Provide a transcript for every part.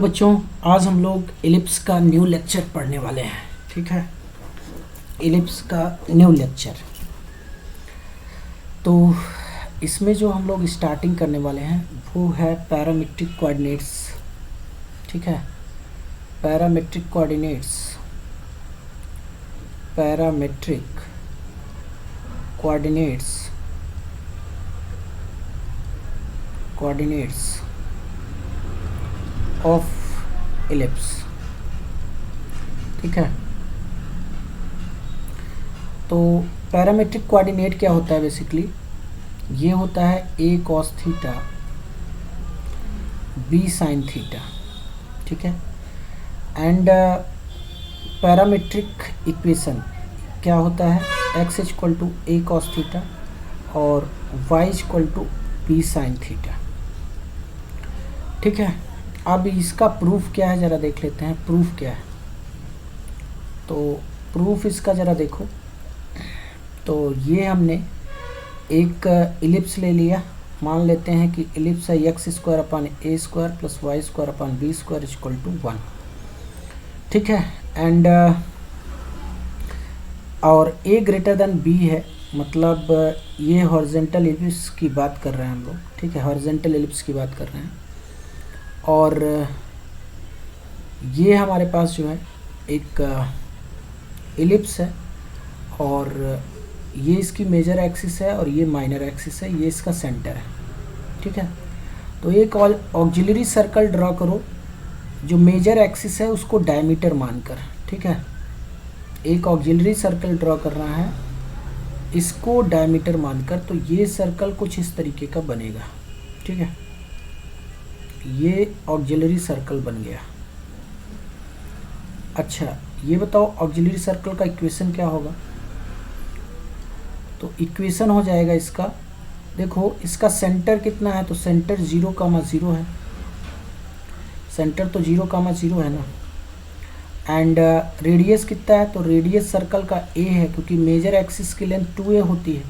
बच्चों, आज हम लोग इलिप्स का न्यू लेक्चर पढ़ने वाले हैं। ठीक है, इलिप्स का न्यू लेक्चर। तो इसमें जो हम लोग स्टार्टिंग करने वाले हैं वो है पैरामेट्रिक कोऑर्डिनेट्स। ठीक है, parametric coordinates, parametric coordinates, coordinates of ellipse. ठीक है, तो पैरामेट्रिक कोऑर्डिनेट क्या होता है? बेसिकली ये होता है a cos theta b sin theta. ठीक है, एंड पैरामेट्रिक इक्वेशन क्या होता है? x equal to a cos theta और y equal to b sin theta. ठीक है, अब इसका प्रूफ क्या है ज़रा देख लेते हैं। प्रूफ क्या है? तो प्रूफ इसका ज़रा देखो। तो ये हमने एक इलिप्स ले लिया। मान लेते हैं कि इलिप्स है x square upon A square plus Y square upon B square equal to 1। ठीक है, एंड और ए ग्रेटर देन बी है, मतलब ये हॉरिजेंटल इलिप्स की बात कर रहे हैं हम लोग। ठीक है, हॉरिजेंटल इलिप्स की बात कर रहे हैं। और ये हमारे पास जो है एक इलिप्स है और ये इसकी मेजर एक्सिस है और ये माइनर एक्सिस है, ये इसका सेंटर है। ठीक है, तो एक ऑक्सिलरी सर्कल ड्रॉ करो जो मेजर एक्सिस है उसको डायमीटर मानकर। ठीक है, एक ऑक्सिलरी सर्कल ड्रॉ करना है इसको डायमीटर मानकर। तो ये सर्कल कुछ इस तरीके का बनेगा। ठीक है, ये ऑक्सिलरी सर्कल बन गया। अच्छा, ये बताओ ऑक्सिलरी सर्कल का इक्वेशन क्या होगा? तो इक्वेशन हो जाएगा इसका, देखो इसका सेंटर कितना है? तो सेंटर 0,0 है। सेंटर तो 0,0 है ना। एंड रेडियस कितना है? तो रेडियस सर्कल का a है, क्योंकि मेजर एक्सिस की लेंथ 2a होती है।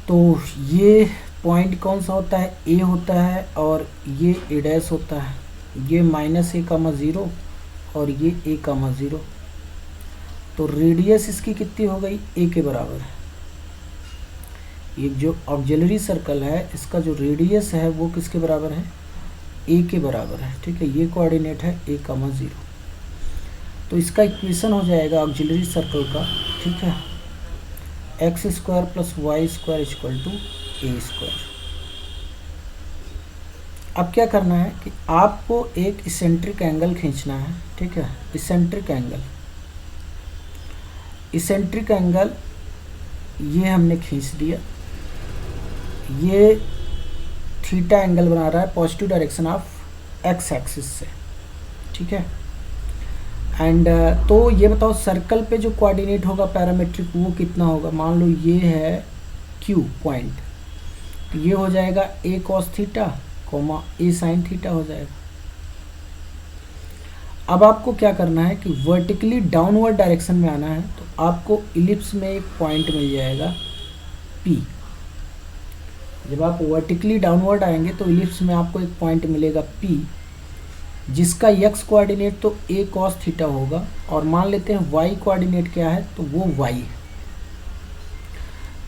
तो ये पॉइंट कौन सा होता है? a होता है और ये a डैश होता है। ये -a,0 और ये a,0। तो रेडियस इसकी कितनी हो गई? a के बराबर है। ये जो ऑक्सिलरी सर्कल है इसका जो रेडियस है वो किसके बराबर है? a के बराबर है। ठीक है, ये कोऑर्डिनेट है a,0। तो इसका इक्वेशन हो जाएगा ऑक्सिलरी सर्कल का। ठीक है, x square plus Y square equal to a square. अब क्या करना है कि आपको एक इसेंट्रिक एंगल खींचना है। ठीक है, इसेंट्रिक एंगल, इसेंट्रिक एंगल ये हमने खींच दिया। ये थीटा एंगल बना रहा है positive direction of x axis से। ठीक है, एंड तो ये बताओ सर्कल पे जो कोऑर्डिनेट होगा पैरामेट्रिक वो कितना होगा? मान लो ये है Q पॉइंट, तो ये हो जाएगा a cos theta coma a sin theta हो जाएगा। अब आपको क्या करना है कि वर्टिकली डाउनवर्ड डायरेक्शन में आना है। तो आपको इलिप्स में एक पॉइंट मिल जाएगा P। जब आप वर्टिकली डाउनवर्ड आएंगे तो इलिप्स में आपको एक पॉइंट मिलेगा P, जिसका x कोऑर्डिनेट तो a cos थीटा होगा, और मान लेते हैं y कोऑर्डिनेट क्या है? तो वो y है।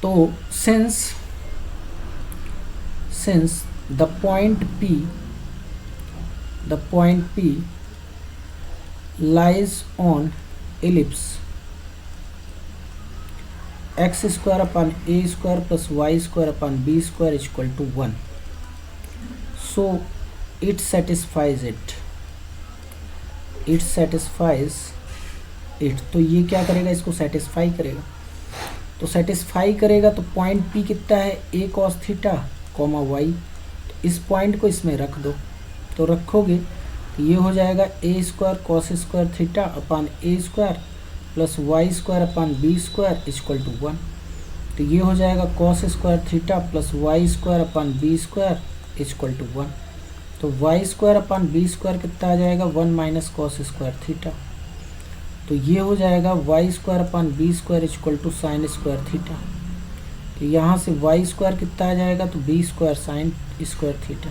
तो since the point P lies on ellipse x square upon a square plus y square upon b square is equal to 1, so it satisfies it। तो ये क्या करेगा? इसको सेटिस्फाई करेगा। तो सेटिस्फाई करेगा तो पॉइंट P कितना है? a cos theta coma y। तो इस पॉइंट को इसमें रख दो। तो रखोगे तो ये हो जाएगा a square cos square theta upon a square plus Y square upon B square equal to 1। तो ये हो जाएगा cos square theta plus Y square upon B square equal to 1। तो y square upon B square कितना आ जाएगा? 1 minus cos square theta. तो ये हो जाएगा y square upon B square equal to sine square theta. तो यहाँ से वाई स्क्वायर कितना आ जाएगा? तो b square sine square theta.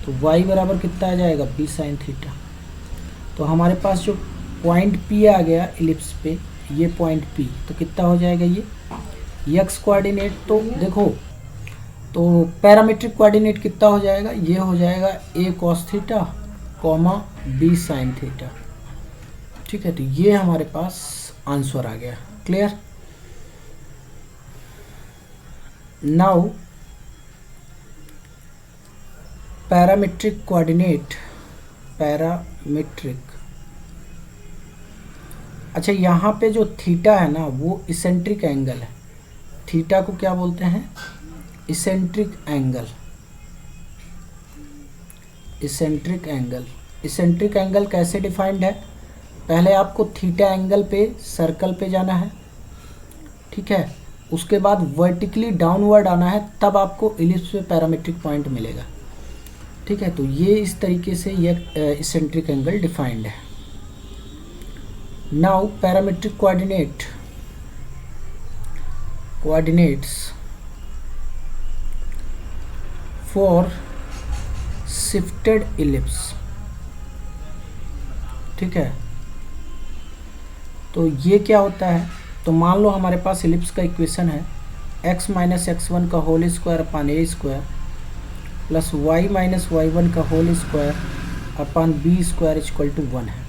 तो तो y बराबर कितना आ जाएगा b साइन थीटा। तो हमारे पास जो पॉइंट P आ गया इलिप्स पे, ये पॉइंट P, तो कितना हो जाएगा ये x कोऑर्डिनेट। तो देखो, तो पैरामीट्रिक कोऑर्डिनेट कितना हो जाएगा, ये हो जाएगा a cos theta comma b sine theta. ठीक है, तो ये हमारे पास आंसर आ गया। Clear. Now parametric coordinate, parametric, अच्छा यहाँ पे जो थीटा है ना वो इसेंट्रिक एंगल है। थीटा को क्या बोलते हैं, eccentric angle. Eccentric angle, eccentric angle कैसे डिफाइंड है, पहले आपको थीटा एंगल पे सर्कल पे जाना है, ठीक है, उसके बाद वर्टिकली डाउनवर्ड आना है, तब आपको इलिप्स पे पैरामीट्रिक पॉइंट मिलेगा। ठीक है, तो ये इस तरीके से ये इसेंट्रिक एंगल डिफाइंड है। Now parametric coordinate, coordinates for shifted ellipse. ठीक है, तो ये क्या होता है, तो मान लो हमारे पास इलिप्स का इक्वेशन है x माइनस x1 का whole square upon a square plus y minus y1 का whole square upon b square equal to 1 है।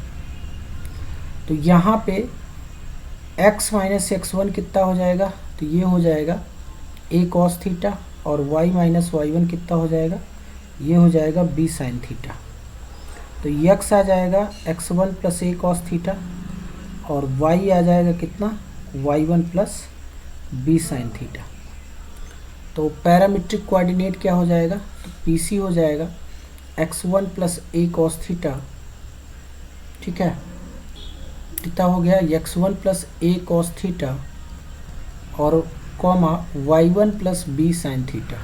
तो यहाँ पे x माइनस x1 कितना हो जाएगा, तो ये हो जाएगा a cos थीटा, और y माइनस y1 कितना हो जाएगा, ये हो जाएगा b साइन थीटा। तो x आ जाएगा x1 plus a cos theta, और y आ जाएगा कितना, y1 plus b sine theta. तो पैरामीट्रिक कोऑर्डिनेट क्या हो जाएगा, तो PC हो जाएगा x1 plus a cos theta. ठीक है, कितना हो गया, x1 plus a cos theta और comma y1 plus b sine theta.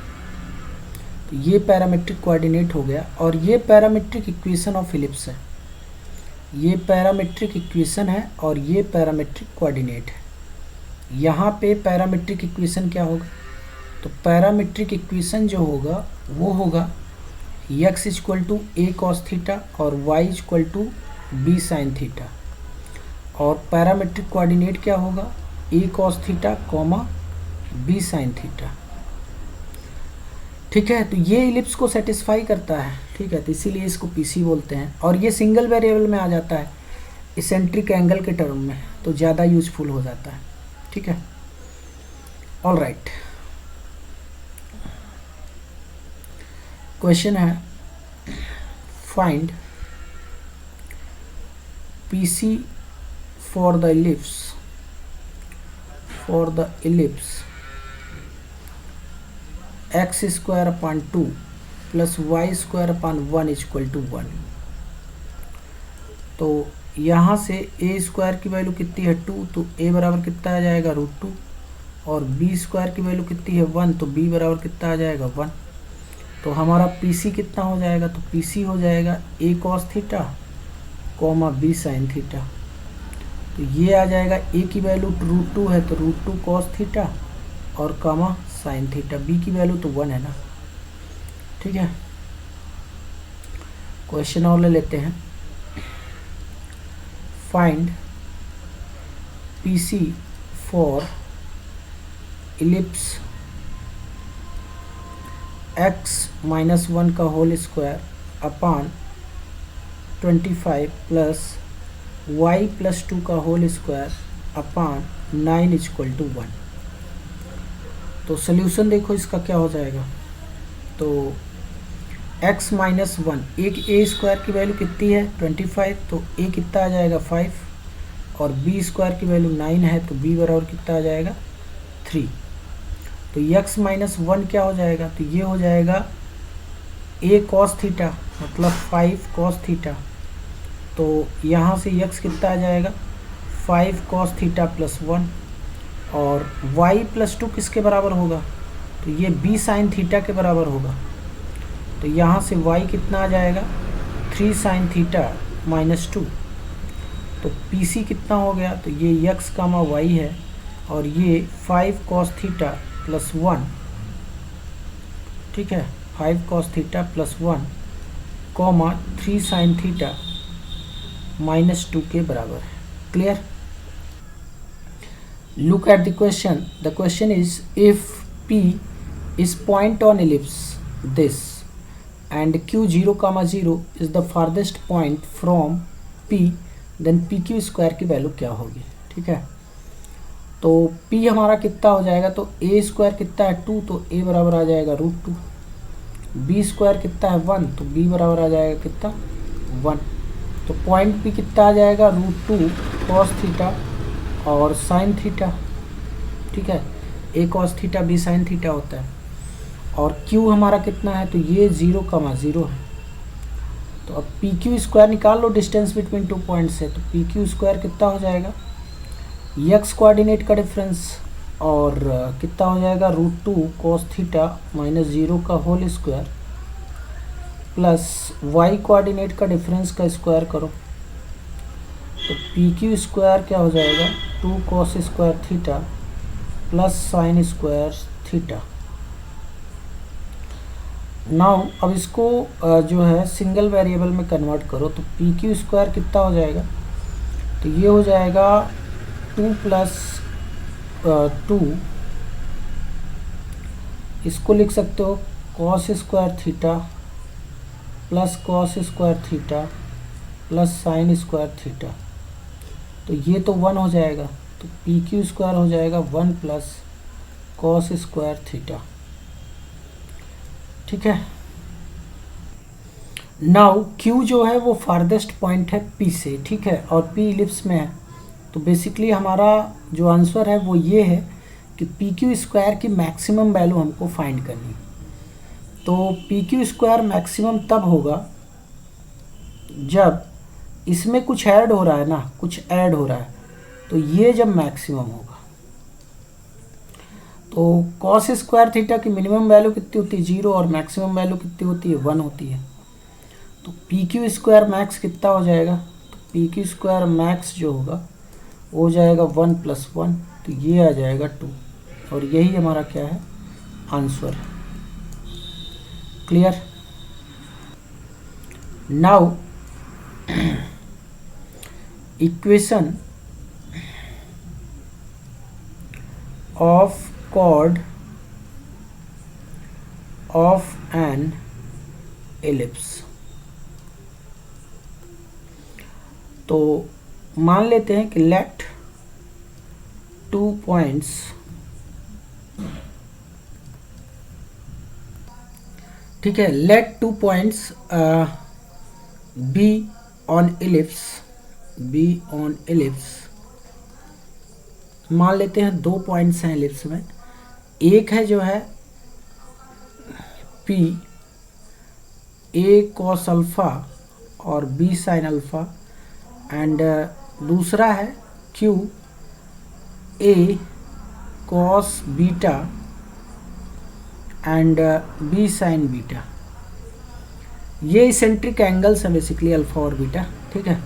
तो ये पैरामीट्रिक कोऑर्डिनेट हो गया, और ये पैरामीट्रिक इक्वेशन ऑफ इलिप्स है। ये पैरामीट्रिक इक्वेशन है और ये पैरामीट्रिक कोऑर्डिनेट है। यहाँ पे पैरामीट्रिक इक्वेशन क्या होगा, तो पैरामीट्रिक इक्वेशन जो होगा वो होगा x equal to a cos theta और y equal to b sine theta, और पैरामीट्रिक कोऑर्डिनेट क्या होगा, a cos theta comma b sine theta. ठीक है, तो ये इलिप्स को सेटिस्फाई करता है। ठीक है, तो इसीलिए इसको PC बोलते हैं, और ये सिंगल वेरिएबल में आ जाता है इसेंट्रिक एंगल के टर्म में, तो ज़्यादा यूजफुल हो जाता है। ठीक है, ऑल राइट। क्वेश्चन है find PC for the ellipse x square upon 2 plus Y square upon 1 equal to 1। तो यहाँ से a स्क्वायर की वैल्यू कितनी है 2, तो a बराबर कितना आ जाएगा √2, और b स्क्वायर की वैल्यू कितनी है 1, तो b बराबर कितना आ जाएगा 1। तो हमारा PC कितना हो जाएगा, तो PC हो जाएगा a cos theta comma b sine theta. तो ये आ जाएगा a की वैल्यू √2 है, तो √2 cos थीटा और कॉमा साइन थीटा। b की वैल्यू तो 1 है ना। ठीक है, क्वेश्चन और ले लेते हैं। Find PC for ellipse x minus 1 का whole square upon 25 plus y plus 2 का whole square upon 9 equal to 1। तो सोल्यूशन देखो इसका क्या हो जाएगा, तो x माइनस 1, एक a स्क्वायर की वैल्यू कितनी है 25, तो a कितना आ जाएगा 5, और b स्क्वायर की वैल्यू 9 है, तो b बराबर कितना आ जाएगा 3। तो x माइनस 1 क्या हो जाएगा, तो ये हो जाएगा a cos थीटा मतलब 5 cos थीटा। तो यहाँ से x कितना आ जाएगा 5 cos थीटा प्लस 1, और y प्लस 2 किसके बराबर होगा, तो ये b साइन थीटा के बराबर होगा। तो यहाँ से y कितना आ जाएगा 3 साइन थीटा माइनस 2। तो PC कितना हो गया, तो ये x कामा y है, और ये 5 cos थीटा प्लस 1। ठीक है, 5 cos theta plus 1, comma 3 sine theta -2 के बराबर है। Clear? Look at the question. The question is if P is point on ellipse this and q 0, 0 is the farthest point from P, then PQ square की value क्या होगी। ठीक है, तो P हमारा कितना हो जाएगा, तो a स्क्वायर कितना है 2, तो a बराबर आ जाएगा √2। b स्क्वायर कितना है 1, तो b बराबर आ जाएगा कितना 1। तो पॉइंट P कितना आ जाएगा √2 cos थीटा और साइन थीटा। ठीक है, a cos theta b sine theta होता है। और q हमारा कितना है, तो ये 0, 0 है। तो अब PQ स्क्वायर निकाल लो डिस्टेंस बिटवीन 2 पॉइंट से। तो PQ स्क्वायर कितना हो जाएगा, x कोऑर्डिनेट का डिफरेंस और कितना हो जाएगा √2 cos थीटा -0 का whole square plus y coordinate का डिफरेंस का स्क्वायर करो। तो PQ स्क्वायर क्या हो जाएगा 2 cos square theta plus sine square theta. Now अब इसको जो है सिंगल वेरिएबल में कन्वर्ट करो। तो PQ स्क्वायर कितना हो जाएगा, तो ये हो जाएगा 2 + 2, इसको लिख सकते हो cos square theta plus cos square theta plus sine square theta. तो ये तो 1 हो जाएगा, तो PQ स्क्वायर हो जाएगा 1 + cos स्क्वायर थीटा। ठीक है, नाउ Q जो है वो फारदेस्ट पॉइंट है P से। ठीक है, और P इलिप्स में है। तो बेसिकली हमारा जो आंसर है वो ये है कि PQ स्क्वायर की मैक्सिमम वैल्यू हमको फाइंड करनी। तो PQ स्क्वायर मैक्सिमम तब होगा जब इसमें कुछ ऐड हो रहा है ना, कुछ ऐड हो रहा है, तो ये जब मैक्सिमम होगा। तो cos स्क्वायर थीटा की मिनिमम वैल्यू कितनी होती है 0 और मैक्सिमम वैल्यू कितनी होती है 1 होती है। तो PQ स्क्वायर मैक्स कितना हो जाएगा, तो PQ स्क्वायर मैक्स जो होगा वो हो जाएगा 1 + 1, तो ये आ जाएगा 2। और यही हमारा क्या है आंसर है। Clear? Now equation of chord of an ellipse। तो मान लेते हैं कि लेट 2 पॉइंट्स ठीक है, let 2 points be on ellipse. मान लेते हैं 2 पॉइंट्स हैं इलिप्स में। एक है जो है P A cos अल्फ़ा और B sin अल्फ़ा, एंड दूसरा है Q A cos beta and B sin beta. ये इसेंट्रिक एंगल्स हैं बेसिकली अल्फ़ा और बीटा। ठीक है,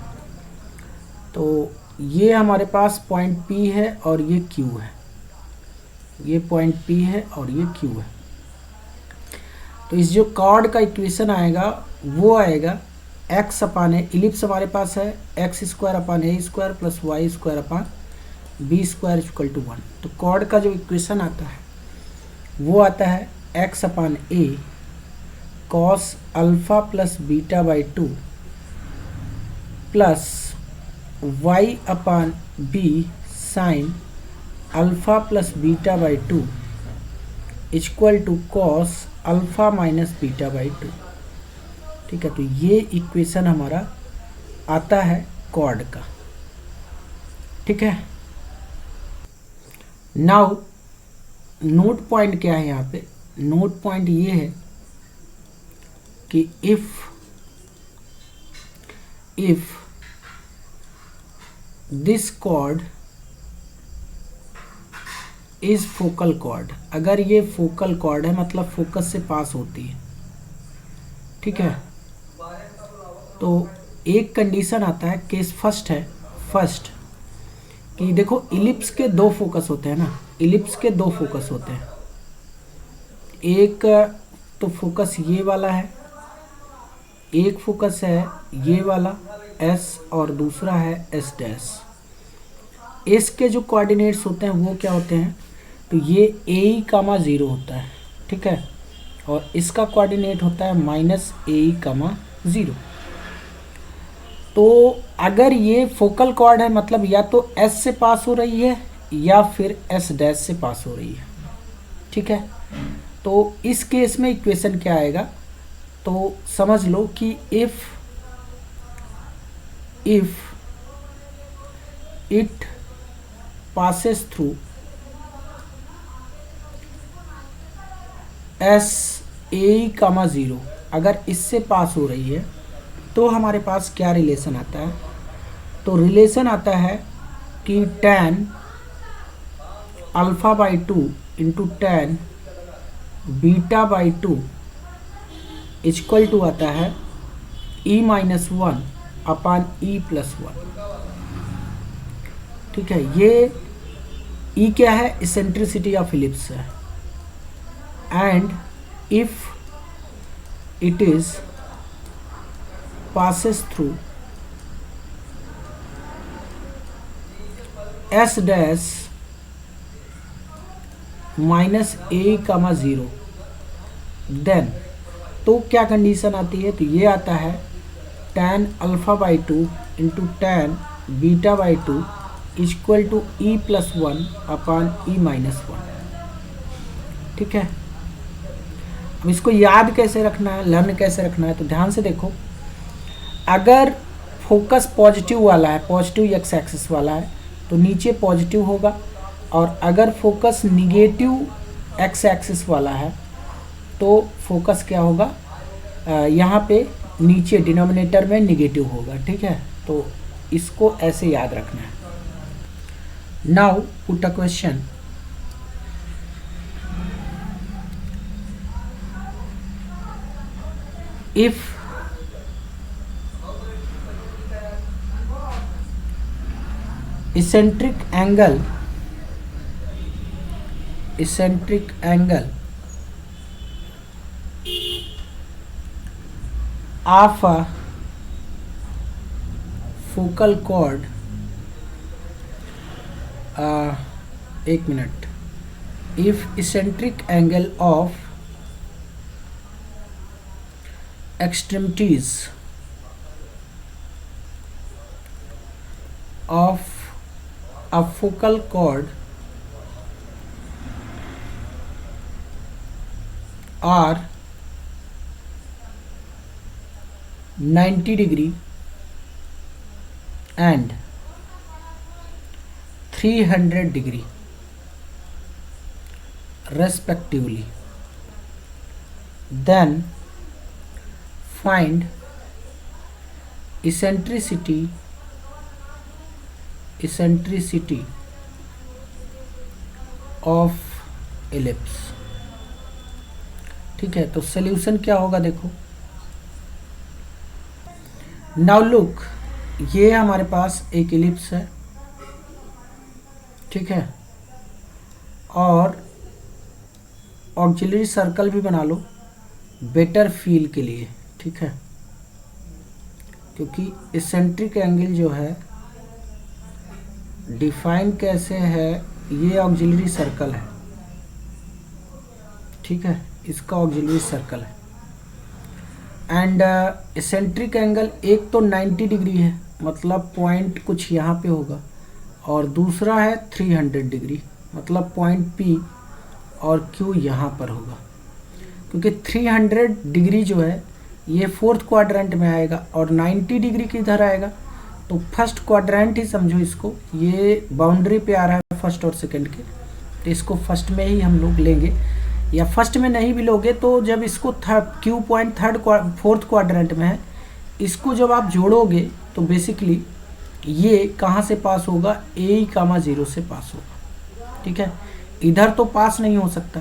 तो ये हमारे पास पॉइंट P है और ये Q है। ये पॉइंट P है और ये Q है। तो इस जो कॉर्ड का इक्वेशन आएगा वो आएगा x अपान ए, इलिप्स हमारे पास है x square upon A square plus Y square upon B square equal to 1। तो कॉर्ड का जो इक्वेशन आता है वो आता है x upon a cos alpha plus beta by 2 plus y upon b sine alpha plus beta by 2 equal to cos alpha minus beta by 2। ठीक है, तो ये इक्वेशन हमारा आता है कॉर्ड का। ठीक है, नाउ नोट पॉइंट क्या है यहाँ पे, नोट पॉइंट ये है कि if this cord is focal cord, अगर ये फोकल कॉर्ड है मतलब फोकस से पास होती है। ठीक है, तो एक कंडीशन आता है, केस फर्स्ट है, फर्स्ट कि देखो इलिप्स के 2 फोकस होते हैं ना, इलिप्स के 2 फोकस होते हैं। एक तो फोकस ये वाला है एक फोकस है ये वाला S और दूसरा है S डैश। एस के जो कोऑर्डिनेट्स होते हैं वो क्या होते हैं, तो ये ए कामा 0 होता है, ठीक है, और इसका कोऑर्डिनेट होता है माइनस ए कामा 0। तो अगर ये फोकल कॉर्ड है मतलब या तो एस से पास हो रही है या फिर एस डैश से पास हो रही है, ठीक है। तो इस केस में इक्वेशन क्या आएगा, तो समझ लो कि if it passes through S A comma 0, अगर इससे पास हो रही है तो हमारे पास क्या रिलेशन आता है, तो रिलेशन आता है कि tan alpha by 2 into tan beta by 2 equal to आता है e minus 1 upon e plus 1, ठीक है। ये E क्या है, इसेंट्रिसिटी ऑफ इलिप्स है, and if it is passes through S dash minus a comma 0, then तो क्या कंडीशन आती है, तो ये आता है tan alpha by 2 into tan beta by 2 equal to e plus 1 upon e minus 1, ठीक है। अब इसको याद कैसे रखना है, लर्न कैसे रखना है, तो ध्यान से देखो, अगर फोकस पॉजिटिव वाला है, पॉजिटिव एक्स एक्सिस वाला है, तो नीचे पॉजिटिव होगा, और अगर फोकस निगेटिव एक्स एक्सिस वाला है तो फोकस क्या होगा, यहाँ पे नीचे डिनोमिनेटर में निगेटिव होगा, ठीक है। तो इसको ऐसे याद रखना है। Now put a question, if eccentric angle of a focal chord, एक minute, if eccentric angle of extremities of a focal chord are 90 degree and 300 degree respectively, then find eccentricity of ellipse, ठीक है। तो solution क्या होगा, देखो, now look, ये हमारे पास एक इलिप्स है, ठीक है, और ऑक्सिलरी सर्कल भी बना लो बेटर फील के लिए, ठीक है, क्योंकि इसेंट्रिक एंगल जो है डिफाइन कैसे है, ये ऑक्सिलरी सर्कल है, ठीक है, इसका ऑक्सिलरी सर्कल है, एंड इसेंट्रिक एंगल एक तो 90 डिग्री है, मतलब पॉइंट कुछ यहाँ पे होगा, और दूसरा है 300 डिग्री, मतलब पॉइंट P और Q यहाँ पर होगा, क्योंकि 300 डिग्री जो है ये फोर्थ क्वाड्रेंट में आएगा और 90 डिग्री किधर आएगा, तो फर्स्ट क्वाड्रेंट ही समझो इसको, ये बाउंड्री पे आ रहा है फर्स्ट और सेकंड के, तो इसको फर्स्ट में ही हम लोग लेंगे, या फर्स्ट में नहीं भी लोगे तो जब इसको Q पॉइंट फोर्थ क्वाड्रेंट में है, इसको जब आप जोड़ोगे तो बेसिकली ये कहाँ से पास होगा, ए कामा 0 से पास होगा, ठीक है। इधर तो पास नहीं हो सकता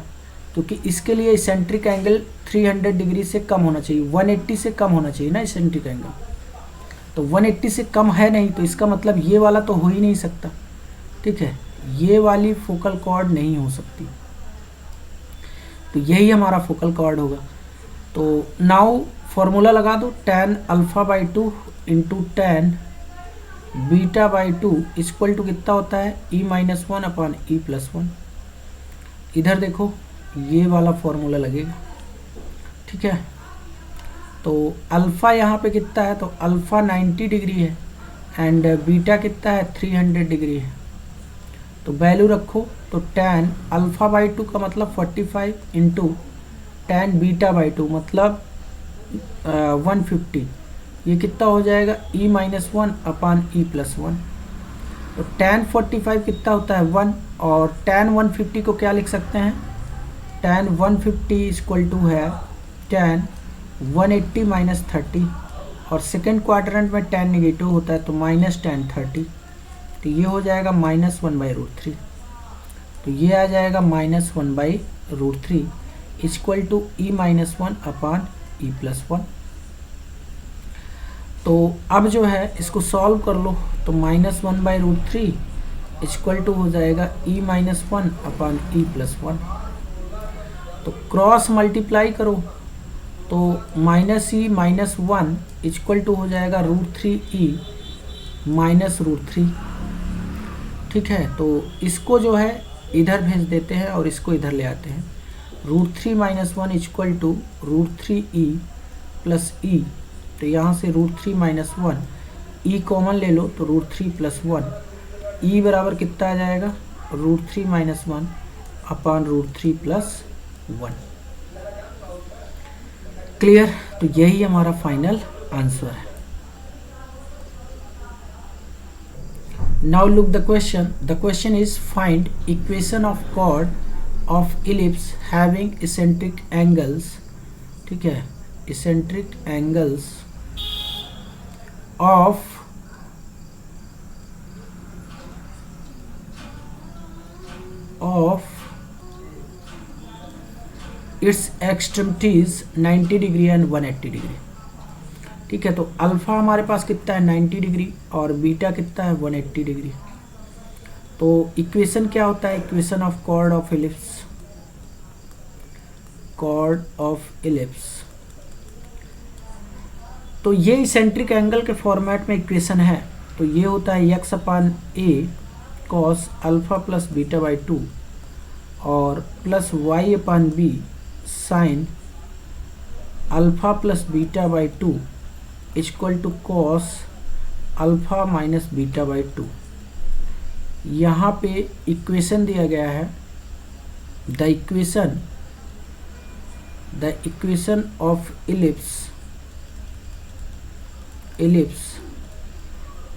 क्योंकि इसके लिए इसेंट्रिक एंगल 300 डिग्री से कम होना चाहिए, 180 से कम होना चाहिए ना इसेंट्रिक एंगल, तो 180 से कम है नहीं, तो इसका मतलब ये वाला तो हो ही नहीं सकता, ठीक है, ये वाली फोकल कॉर्ड नहीं हो सकती, तो यही हमारा फोकल कॉर्ड होगा। तो नाउ फॉर्मूला लगा दो, tan alpha by 2 into tan beta by 2 equal to कितना होता है, e-1 अपॉन e+1। इधर देखो ये वाला फॉर्मूला लगेगा, ठीक है। तो अल्फ़ा यहाँ पे कितना है, तो अल्फ़ा 90 डिग्री है एंड बीटा कितना है, 300 डिग्री है। तो वैल्यू रखो, तो tan अल्फ़ा बाई 2 का मतलब 45 इंटू tan बीटा बाई 2 मतलब 150, ये कितना हो जाएगा, e-1 अपान e+1। तो tan 45 कितना होता है 1, और tan 150 को क्या लिख सकते हैं, tan 150 इक्वल टू है tan 180 माइनस 30, और सेकेंड क्वाड्रेंट में tan नेगेटिव होता है तो माइनस tan 30, तो ये हो जाएगा -1/√3। तो ये आ जाएगा -1/√3 equal to e-1 upon e+1। तो अब जो है इसको सॉल्व कर लो, तो -1/√3 इक्वल टू हो जाएगा e-1 अपान e+1। तो क्रॉस मल्टीप्लाई करो, तो -e-1 इक्वल टू हो जाएगा √3e -√3, ठीक है। तो इसको जो है इधर भेज देते हैं और इसको इधर ले आते हैं, √3 - 1 equal to √3e plus e, तो यहाँ से √3 - 1 e कॉमन ले लो तो √3 + 1, e बराबर कितना आ जाएगा, √3 - 1 अपान √3 + 1। क्लियर, तो यही हमारा फाइनल आंसर है। Now look the question. The question is find equation of chord of ellipse having eccentric angles, ठीक है, eccentric angles of its extremities 90 degree and 180 degree, ठीक है। तो अल्फ़ा हमारे पास कितना है 90 डिग्री और बीटा कितना है 180 डिग्री। तो इक्वेशन क्या होता है, equation of chord of ellipse, chord of ellipse. तो ये इसेंट्रिक एंगल के फॉर्मेट में इक्वेशन है, तो ये होता है x upon a cos alpha plus beta by 2 और plus y upon b sine alpha plus beta by 2 equal to cos alpha minus beta by 2। यहाँ पे इक्वेशन दिया गया है, the equation of ellipse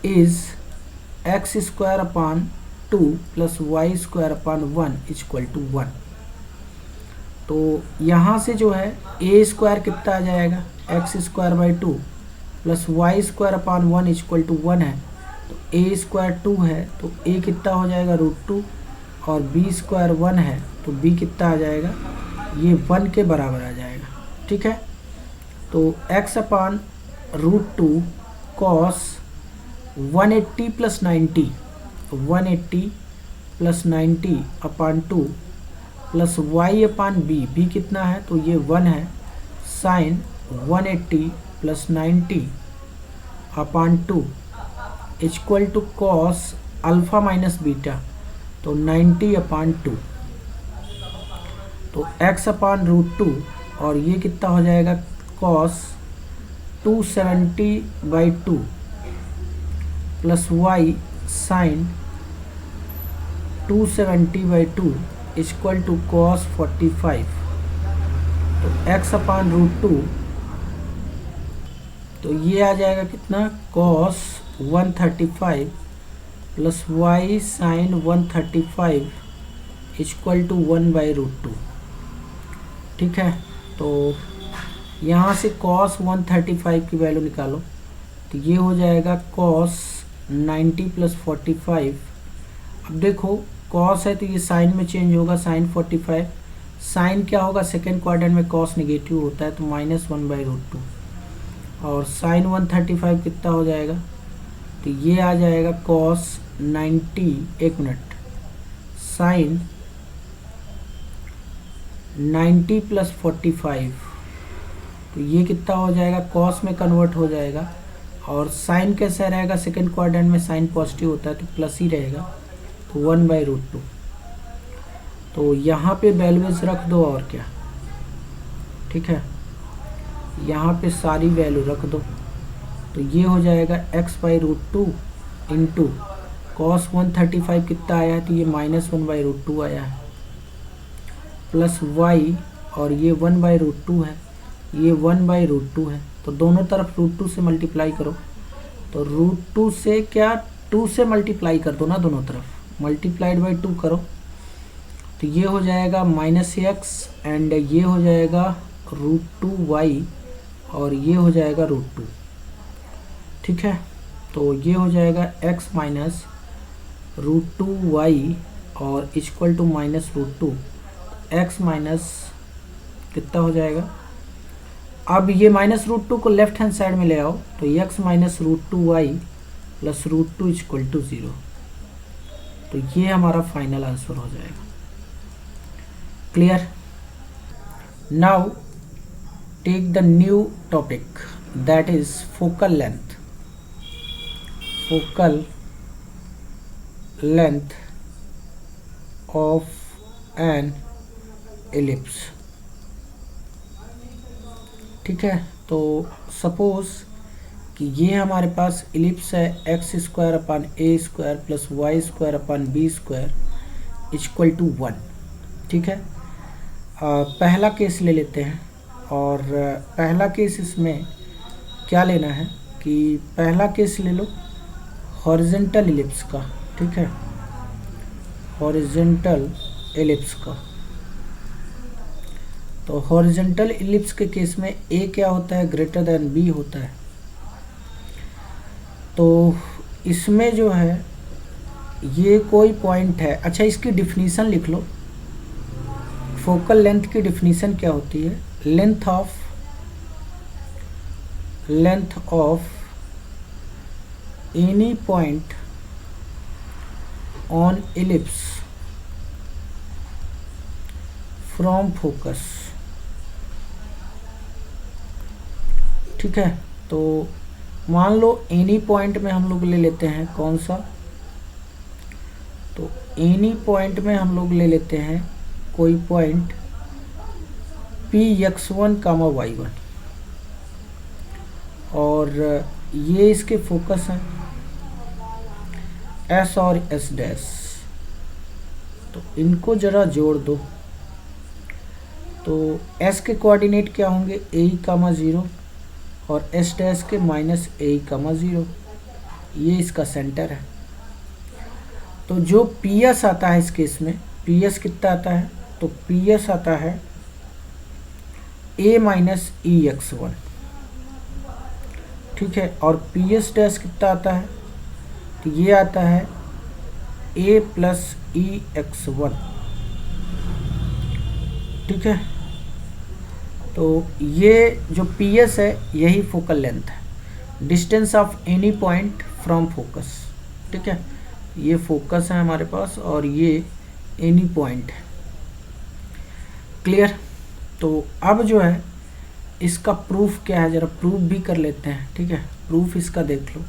is x² upon 2 plus y² upon 1 equal to 1। तो यहाँ से जो है a² कितना आ जाएगा, x² by 2 plus y² upon 1 equal to 1 है, तो a² 2 है तो a कितना हो जाएगा √2 और b² 1 है तो b कितना आ जाएगा, ये 1 के बराबर आ जाएगा, ठीक है। तो x upon √2 cos 180 plus 90, 180 plus 90 upon 2 plus y upon b कितना है, तो ये 1 है, sine 180 plus 90 upon 2 equal to cos alpha minus beta, तो 90 अपान 2। तो x अपान √2 और ये कितना हो जाएगा cos 270/2 plus y sine 270/2 equal to cos 45। तो x अपान √2, तो ये आ जाएगा कितना, cos 135 plus y sine 135 equal to 1/√2, ठीक है। तो यहाँ से कॉस 135 की वैल्यू निकालो, तो ये हो जाएगा कॉस 90 प्लस 45। अब देखो कॉस है तो ये साइन में चेंज होगा, साइन 45, साइन क्या होगा, सेकेंड क्वाड्रेंट में कॉस नेगेटिव होता है तो -1/√2, और साइन 135 कितना हो जाएगा, तो ये आ जाएगा कॉस 90, एक मिनट, साइन 90 प्लस 45 तो ये कितना हो जाएगा, कॉस में कन्वर्ट हो जाएगा। और साइन कैसा रहेगा, सेकंड क्वाड्रेंट में साइन पॉजिटिव होता है तो प्लस ही रहेगा, तो 1/√2। तो यहाँ पे वैल्यूज रख दो और क्या, ठीक है, यहाँ पे सारी वैल्यू रख दो। तो ये हो जाएगा x/√2 इंटू कॉस 135 कितना आया है, तो ये -1/√2 आया है, प्लस y, और ये 1/√2 है, ये 1/√2 है। तो दोनों तरफ √2 से मल्टीप्लाई करो, तो √2 से क्या, 2 से मल्टीप्लाई कर दो ना, दोनों तरफ मल्टीप्लाइड बाई 2 करो, तो ये हो जाएगा -x एंड ये हो जाएगा √2y और ये हो जाएगा √2, ठीक है। तो ये हो जाएगा x माइनस √2y और इक्वल टू -√2, x माइनस कितना हो जाएगा, अब ये -√2 को लेफ्ट हैंड साइड में ले आओ, तो x minus √2y plus √2 equal to 0। तो ये हमारा फाइनल आंसर हो जाएगा। Clear. Now take the new topic, that is focal length. Focal length of an ellipse, ठीक है। तो सपोज कि ये हमारे पास एलिप्स है x² / a² plus y² / b² equal to 1, ठीक है। पहला केस ले लेते हैं, और पहला केस इसमें क्या लेना है कि पहला केस ले लो हॉरिजेंटल एलिप्स का, ठीक है, हॉरिजेंटल एलिप्स का। तो हॉरिजेंटल एलिप्स के केस में a क्या होता है, ग्रेटर देन b होता है। तो इसमें जो है ये कोई पॉइंट है, अच्छा इसकी डिफिनीशन लिख लो। फोकल लेंथ की डिफिनीशन क्या होती है, length of any point on ellipse from focus, ठीक है। तो मान लो एनी पॉइंट में हम लोग ले लेते हैं कौन सा, तो एनी पॉइंट में हम लोग ले लेते हैं कोई पॉइंट Px1, y1, और ये इसके फोकस हैं S और S'। तो इनको जरा जोड़ दो, तो S के कोऑर्डिनेट क्या होंगे, a, 0 और S' के -a, 0। ये इसका सेंटर है। तो जो PS आता है इस केस में, PS कितना आता है, तो PS आता है a - ex1, ठीक है। और PS' कितना आता है, तो ये आता है a + ex1, ठीक है। तो ये जो PS है यही फोकल लेंथ है, distance of any point from focus, ठीक है। ये फोकस है हमारे पास और ये एनी पॉइंट है। क्लियर। तो अब जो है इसका प्रूफ क्या है, जरा प्रूफ भी कर लेते हैं, ठीक है। प्रूफ इसका देख लो,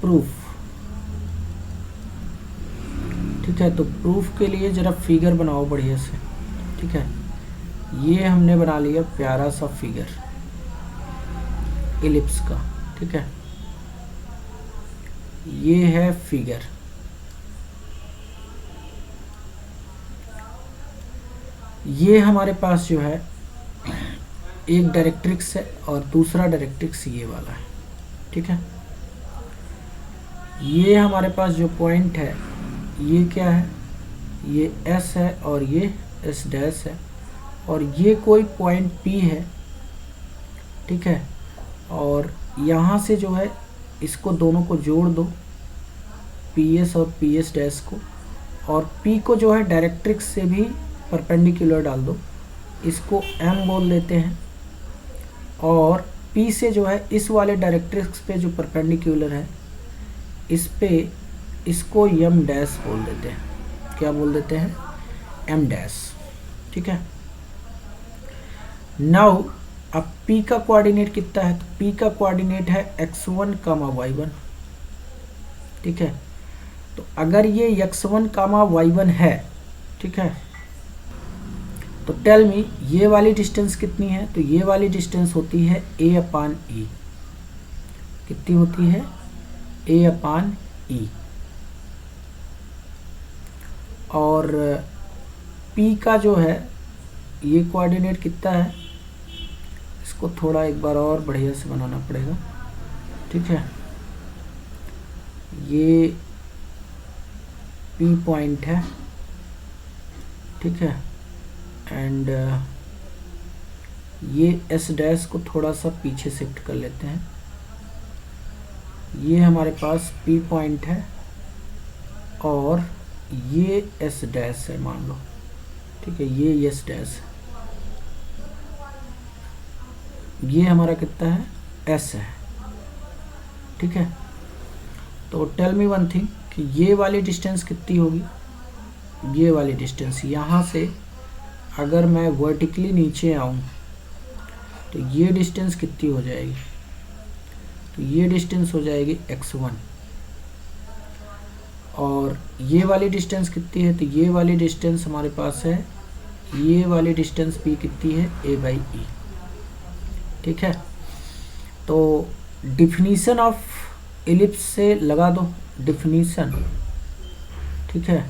प्रूफ, ठीक है। तो प्रूफ के लिए जरा फिगर बनाओ बढ़िया से, ठीक है। ये हमने बना लिया प्यारा सा फिगर एलिप्स का, ठीक है। ये है फिगर, ये हमारे पास जो है एक डायरेक्ट्रिक्स है और दूसरा डायरेक्ट्रिक्स ये वाला है, ठीक है। ये हमारे पास जो पॉइंट है ये क्या है, ये S है और ये S' है, और ये कोई पॉइंट P है, ठीक है। और यहाँ से जो है इसको दोनों को जोड़ दो, PS और PS' को, और P को जो है डायरेक्ट्रिक्स से भी परपेंडिकुलर डाल दो, इसको M बोल देते हैं। और P से जो है इस वाले डायरेक्ट्रिक्स पे जो परपेंडिकुलर है इस पे इसको M' बोल देते हैं। क्या बोल देते हैं, M', ठीक है। नाउ अब P का कोऑर्डिनेट कितना है, तो P का कोऑर्डिनेट है x1 कामा y1, ठीक है। तो अगर ये x1 कामा y1 है, ठीक है, तो टेल मी ये वाली डिस्टेंस कितनी है, तो ये वाली डिस्टेंस होती है a/e, कितनी होती है a/e, और P का जो है ये कोऑर्डिनेट कितना है, इसको थोड़ा एक बार और बढ़िया से बनाना पड़ेगा, ठीक है। ये P पॉइंट है, ठीक है, एंड ये S डैश को थोड़ा सा पीछे शिफ्ट कर लेते हैं। ये हमारे पास P पॉइंट है और ये S डैश है मान लो, ठीक है, ये S डैश, ये हमारा कितना है S है, ठीक है। तो टेल मी वन थिंग कि ये वाली डिस्टेंस कितनी होगी, ये वाली डिस्टेंस यहाँ से अगर मैं वर्टिकली नीचे आऊँ तो ये डिस्टेंस कितनी हो जाएगी, तो ये डिस्टेंस हो जाएगी x1, और ये वाली डिस्टेंस कितनी है, तो ये वाली डिस्टेंस हमारे पास है, ये वाली डिस्टेंस भी कितनी है a/e, ठीक है। तो डिफिनीशन ऑफ इलिप्स से लगा दो, डिफिनीशन, ठीक है,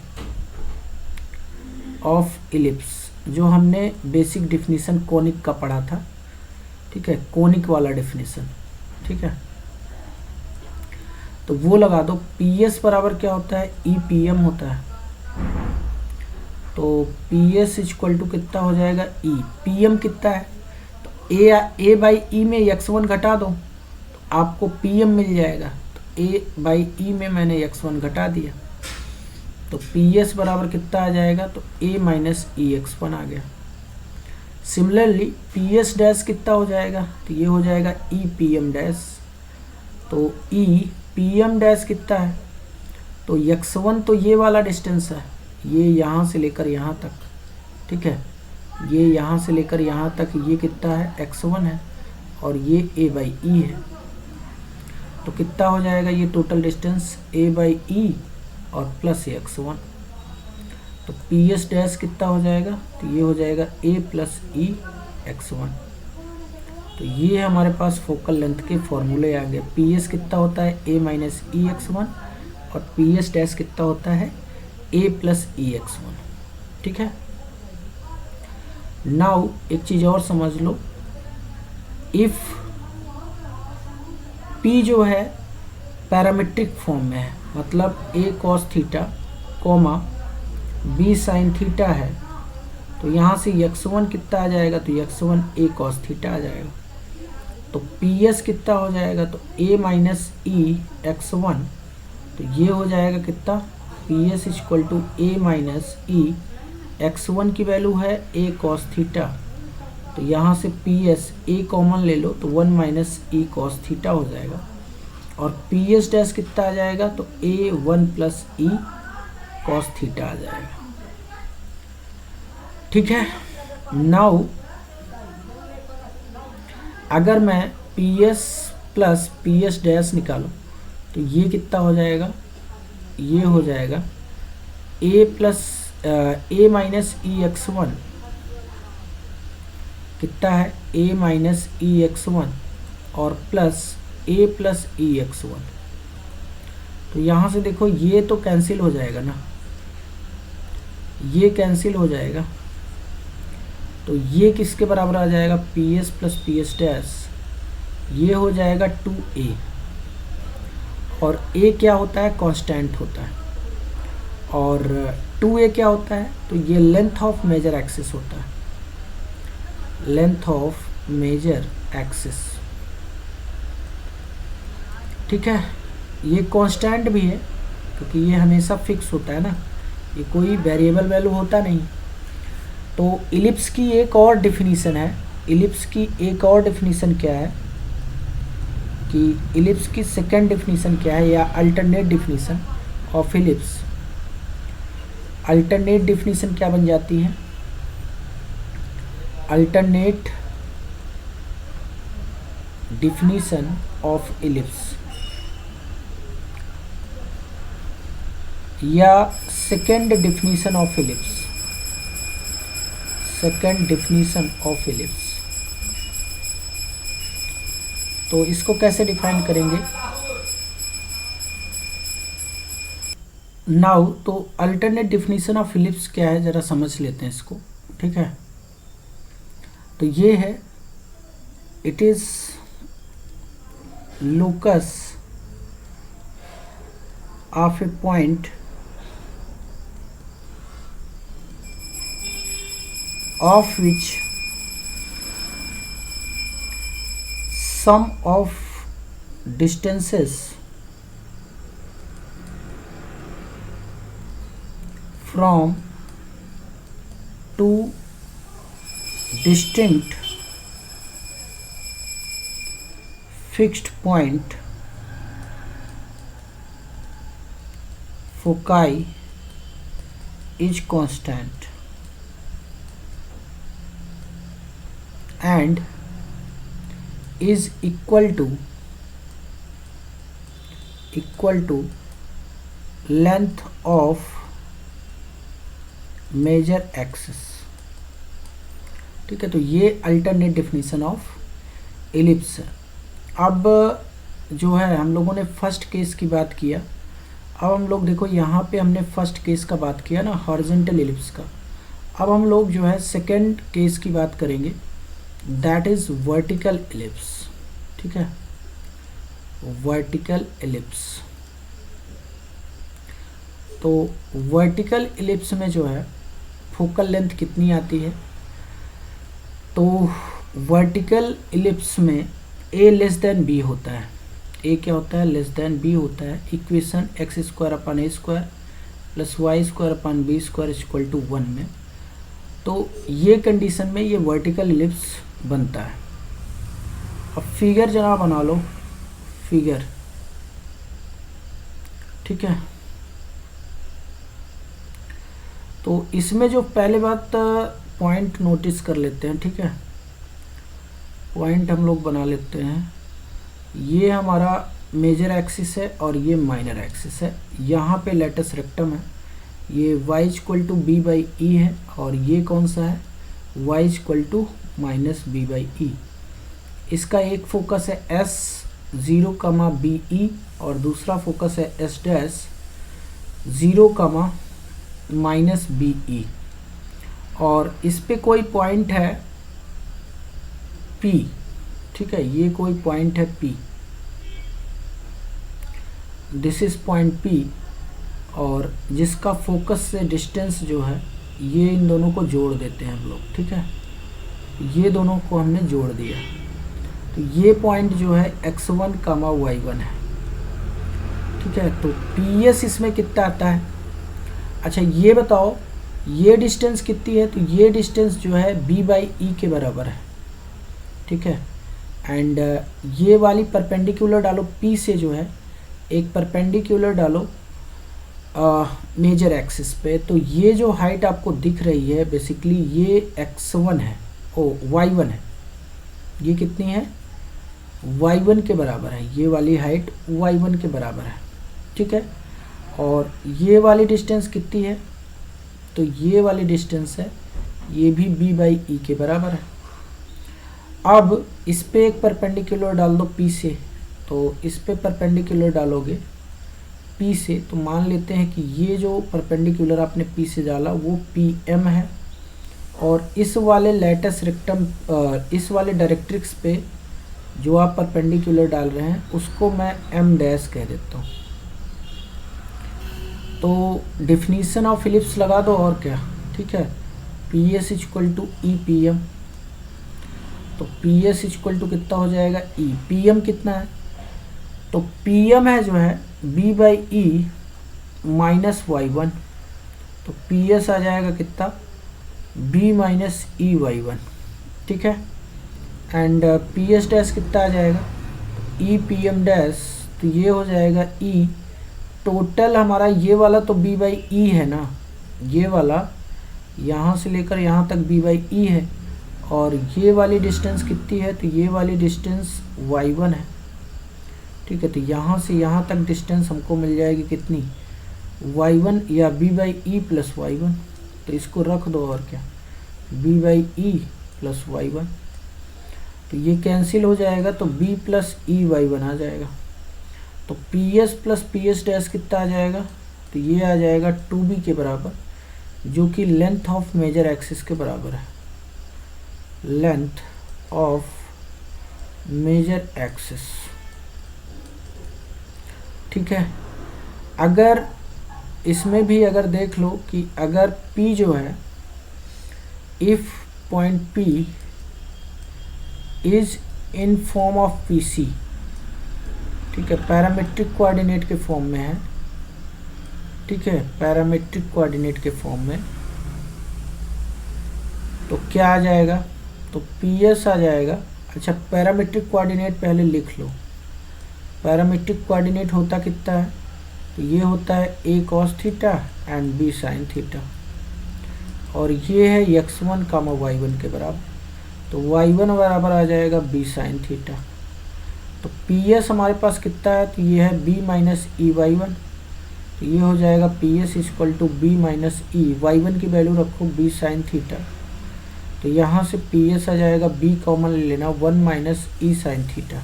ऑफ इलिप्स जो हमने बेसिक डिफिनीशन कोनिक का पढ़ा था, ठीक है, कोनिक वाला डिफिनीशन, ठीक है, तो वो लगा दो। PS बराबर क्या होता है, EPM होता है, तो PS इक्वल टू कितना हो जाएगा E, PM कितना है, तो a/e में x1 घटा दो तो आपको PM मिल जाएगा, तो a/e में मैंने x1 घटा दिया, तो PS बराबर कितना आ जाएगा, तो a माइनस EX1 आ गया। सिमिलरली PS डैश कितना हो जाएगा, तो ये हो जाएगा EPM डैश, तो EPM डैश कितना है, तो x1 तो ये वाला डिस्टेंस है, ये यहाँ से लेकर यहाँ तक, ठीक है, ये यहाँ से लेकर यहाँ तक ये कितना है x1 है, और ये a/e है, तो कितना हो जाएगा ये टोटल डिस्टेंस a/e और प्लस x1, तो PS डैश कितना हो जाएगा, तो ये हो जाएगा a प्लस e x1। तो ये हमारे पास फोकल लेंथ के फॉर्मूले आ गए। PS कितना होता है a माइनस e x1 और PS डैश कितना होता है a प्लस e x1, ठीक है। नाउ एक चीज़ और समझ लो, इफ P जो है पैरामीट्रिक फॉर्म में है, मतलब a cos theta coma b sin theta है, तो यहाँ से x1 कितना आ जाएगा, तो x1 a cos थीटा आ जाएगा, तो PS कितना हो जाएगा, तो a माइनस e x1, तो ये हो जाएगा कितना, PS equal to a minus e x1 की वैल्यू है a cos थीटा, तो यहाँ से PS a कॉमन ले लो तो 1 माइनस e cos थीटा हो जाएगा, और PS डैश कितना आ जाएगा, तो a 1 plus e cos theta आ जाएगा, ठीक है। नाउ अगर मैं PS प्लस PS डैश निकालूं तो ये कितना हो जाएगा, ये हो जाएगा a plus a minus E x1, कितना है a माइनस ई x1 और plus a plus E x1, तो यहाँ से देखो ये तो कैंसिल हो जाएगा ना, ये कैंसिल हो जाएगा, तो ये किसके बराबर आ जाएगा, PS प्लस PS डैश, ये हो जाएगा 2a, और a क्या होता है, कांस्टेंट होता है, और 2a क्या होता है, तो ये लेंथ ऑफ मेजर एक्सिस होता है, लेंथ ऑफ मेजर एक्सिस, ठीक है। ये कांस्टेंट भी है क्योंकि ये हमेशा फिक्स होता है ना, ये कोई वेरिएबल वैल्यू होता नहीं। तो इलिप्स की एक और डिफिनीशन है, इलिप्स की एक और डिफिनीशन क्या है कि इलिप्स की सेकंड डिफिनीशन क्या है, या alternate definition of ellipse. Alternate definition क्या बन जाती है, अल्टरनेट definition of ellipse या second definition of ellipse, second definition of ellipse। तो इसको कैसे डिफाइन करेंगे नाउ? तो अल्टरनेट डिफिनीशन ऑफ इलिप्स क्या है जरा समझ लेते हैं इसको, ठीक है। तो ये है, it is locus of A point of which sum of distances from two distinct fixed point foci is constant and is equal to length of major axis, ठीक है। तो ये अल्टरनेट डेफिनेशन ऑफ एलिप्स है। अब जो है हम लोगों ने फर्स्ट केस की बात किया, अब हम लोग देखो यहाँ पे हमने फर्स्ट केस का बात किया ना, हॉरिजॉन्टल एलिप्स का। अब हम लोग जो है सेकंड केस की बात करेंगे, दैट इज वर्टिकल एलिप्स, ठीक है, वर्टिकल एलिप्स। तो वर्टिकल एलिप्स में जो है फोकल लेंथ कितनी आती है? तो वर्टिकल एलिप्स में a लेस देन b होता है। a क्या होता है? लेस देन b होता है। Equation x square upon a square plus Y square upon b square equal to 1 में, तो ये कंडीशन में ये वर्टिकल एलिप्स बनता है। अब फिगर जरा बना लो, फिगर, ठीक है। तो इसमें जो पहले बात पॉइंट नोटिस कर लेते हैं, ठीक है, पॉइंट हम लोग बना लेते हैं। ये हमारा मेजर एक्सिस है और ये माइनर एक्सिस है। यहाँ पे लेटस रेक्टम है, ये y equal to B by E है और ये कौन सा है? y equal to minus B by E. इसका एक फोकस है S 0 कमा बी ई और दूसरा फोकस है S dash 0 comma minus B E, और इस पे कोई पॉइंट है P, ठीक है, ये कोई पॉइंट है P, this is point P, और जिसका फोकस से डिस्टेंस जो है ये इन दोनों को जोड़ देते हैं हम लोग, ठीक है, ये दोनों को हमने जोड़ दिया। तो ये पॉइंट जो है x1 कामा y1 है, ठीक है। तो PS इसमें कितना आता है? अच्छा ये बताओ ये डिस्टेंस कितनी है? तो ये डिस्टेंस जो है b बाई ई के बराबर है, ठीक है। एंड ये वाली परपेंडिकुलर डालो P से, जो है एक परपेंडिकुलर डालो मेजर एक्सिस पे। तो ये जो हाइट आपको दिख रही है बेसिकली ये x1 है, y1 है, ये कितनी है? y1 के बराबर है, ये वाली हाइट y1 के बराबर है, ठीक है। और ये वाली डिस्टेंस कितनी है? तो ये वाली डिस्टेंस है, ये भी b बाई ई के बराबर है। अब इस पे एक परपेंडिकुलर डाल दो P से, तो इस पे परपेंडिकुलर डालोगे P से, तो मान लेते हैं कि ये जो परपेंडिकुलर आपने P से डाला वो PM है, और इस वाले लेटस रेक्टम इस वाले डायरेक्ट्रिक्स पे जो आप परपेंडिकुलर डाल रहे हैं उसको मैं M डैश कह देता हूँ। तो डिफिनीशन ऑफ इलिप्स लगा दो और क्या, ठीक है। PS equal to e p m, तो PS इक्वल टू कितना हो जाएगा? E। PM कितना है? तो PM है जो है B by E minus y1, तो PS आ जाएगा कितना? B माइनस ई y1, ठीक है। एंड PS डैश कितना आ जाएगा? E PM डैश, तो ये हो जाएगा E टोटल हमारा, ये वाला तो B बाई ई है ना, ये वाला यहाँ से लेकर यहाँ तक B बाई ई है, और ये वाली डिस्टेंस कितनी है, तो ये वाली डिस्टेंस y1 है, ठीक है। तो यहाँ से यहाँ तक डिस्टेंस हमको मिल जाएगी कितनी, y1 या b/e प्लस y1, तो इसको रख दो और क्या, b/e प्लस y1, तो ये कैंसिल हो जाएगा, तो b प्लस ई y1 आ जाएगा। तो ps प्लस ps डैश कितना आ जाएगा, तो ये आ जाएगा 2b के बराबर, जो कि लेंथ ऑफ मेजर एक्सिस के बराबर है, लेंथ ऑफ मेजर एक्सिस, ठीक है। अगर इसमें भी अगर देख लो कि अगर P जो है, if point P is in form of PC, ठीक है, पैरामेट्रिक कोऑर्डिनेट के फॉर्म में है, ठीक है, पैरामेट्रिक कोऑर्डिनेट के फॉर्म में, तो क्या आ जाएगा, तो PS आ जाएगा। अच्छा, पैरामेट्रिक कोऑर्डिनेट पहले लिख लो। पैरामेट्रिक कोऑर्डिनेट होता कितना है, तो ये होता है a cos theta and b sin theta, और ये है x1 कामा y1 के बराबर, तो y1 बराबर आ जाएगा b sin थीटा। तो PS हमारे पास कितना है, तो ये है b माइनस ई y1, तो ये हो जाएगा PS equal to b minus e, y1 की वैल्यू रखो b sin थीटा, तो यहाँ से PS आ जाएगा, b कॉमन ले लेना, 1 minus E sin theta,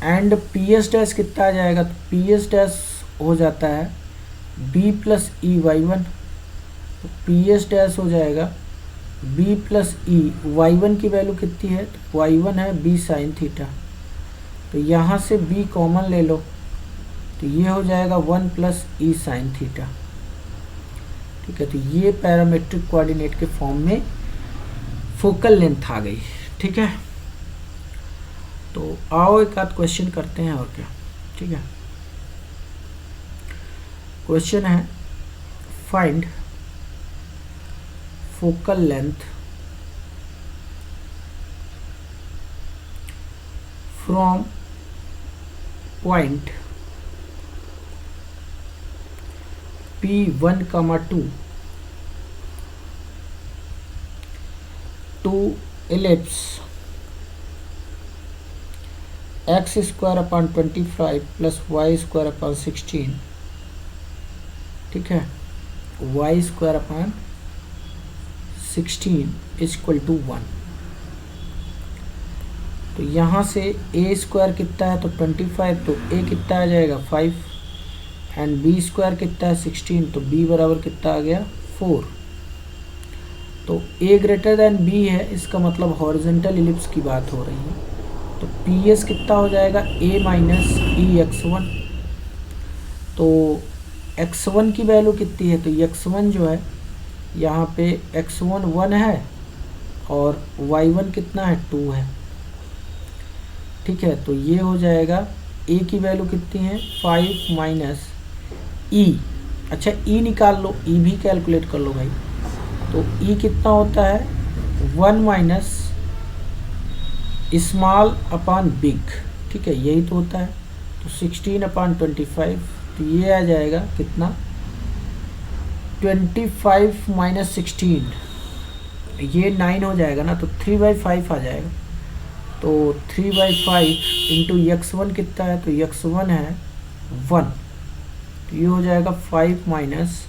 and PS dash कितना आ जाएगा, तो PS डैश हो जाता है b प्लस ई y1, तो PS डैश हो जाएगा b प्लस ई, y1 की वैल्यू कितनी है, तो y1 है b sin थीटा, तो यहाँ से b कॉमन ले लो, तो ये हो जाएगा 1 प्लस ई sin थीटा, ठीक है। तो ये पैरामेट्रिक कोऑर्डिनेट के फॉर्म में फोकल लेंथ आ गई, ठीक है। तो आओ एक आध क्वेश्चन करते हैं और क्या, ठीक है। क्वेश्चन है, find focal length from point P1, 2 to ellipse x square upon 25 plus Y square upon 16, ठीक है, y square upon 16 equal to 1। तो यहाँ से a स्क्वायर कितना है, तो 25, तो a कितना आ जाएगा 5, एंड b स्क्वायर कितना है 16, तो b बराबर कितना आ गया 4। तो a ग्रेटर देन b है, इसका मतलब हॉरिजॉन्टल इलिप्स की बात हो रही है, तो PS कितना हो जाएगा a माइनस ई x1, तो x1 की वैल्यू कितनी है, तो x1 जो है यहाँ पे x1 1 है और y1 कितना है 2 है, ठीक है। तो ये हो जाएगा a की वैल्यू कितनी है 5 माइनस e, अच्छा e निकाल लो, e भी कैलकुलेट कर लो भाई, तो e कितना होता है 1 माइनस स्मॉल अपॉन बिग, ठीक है, यही तो होता है। तो 16 अपॉन 25, तो ये आ जाएगा कितना 25 माइनस 16, ये 9 हो जाएगा ना, तो 3/5 आ जाएगा। तो 3/5 इंटू x1 कितना है, तो x1 है 1, तो ये हो जाएगा 5 माइनस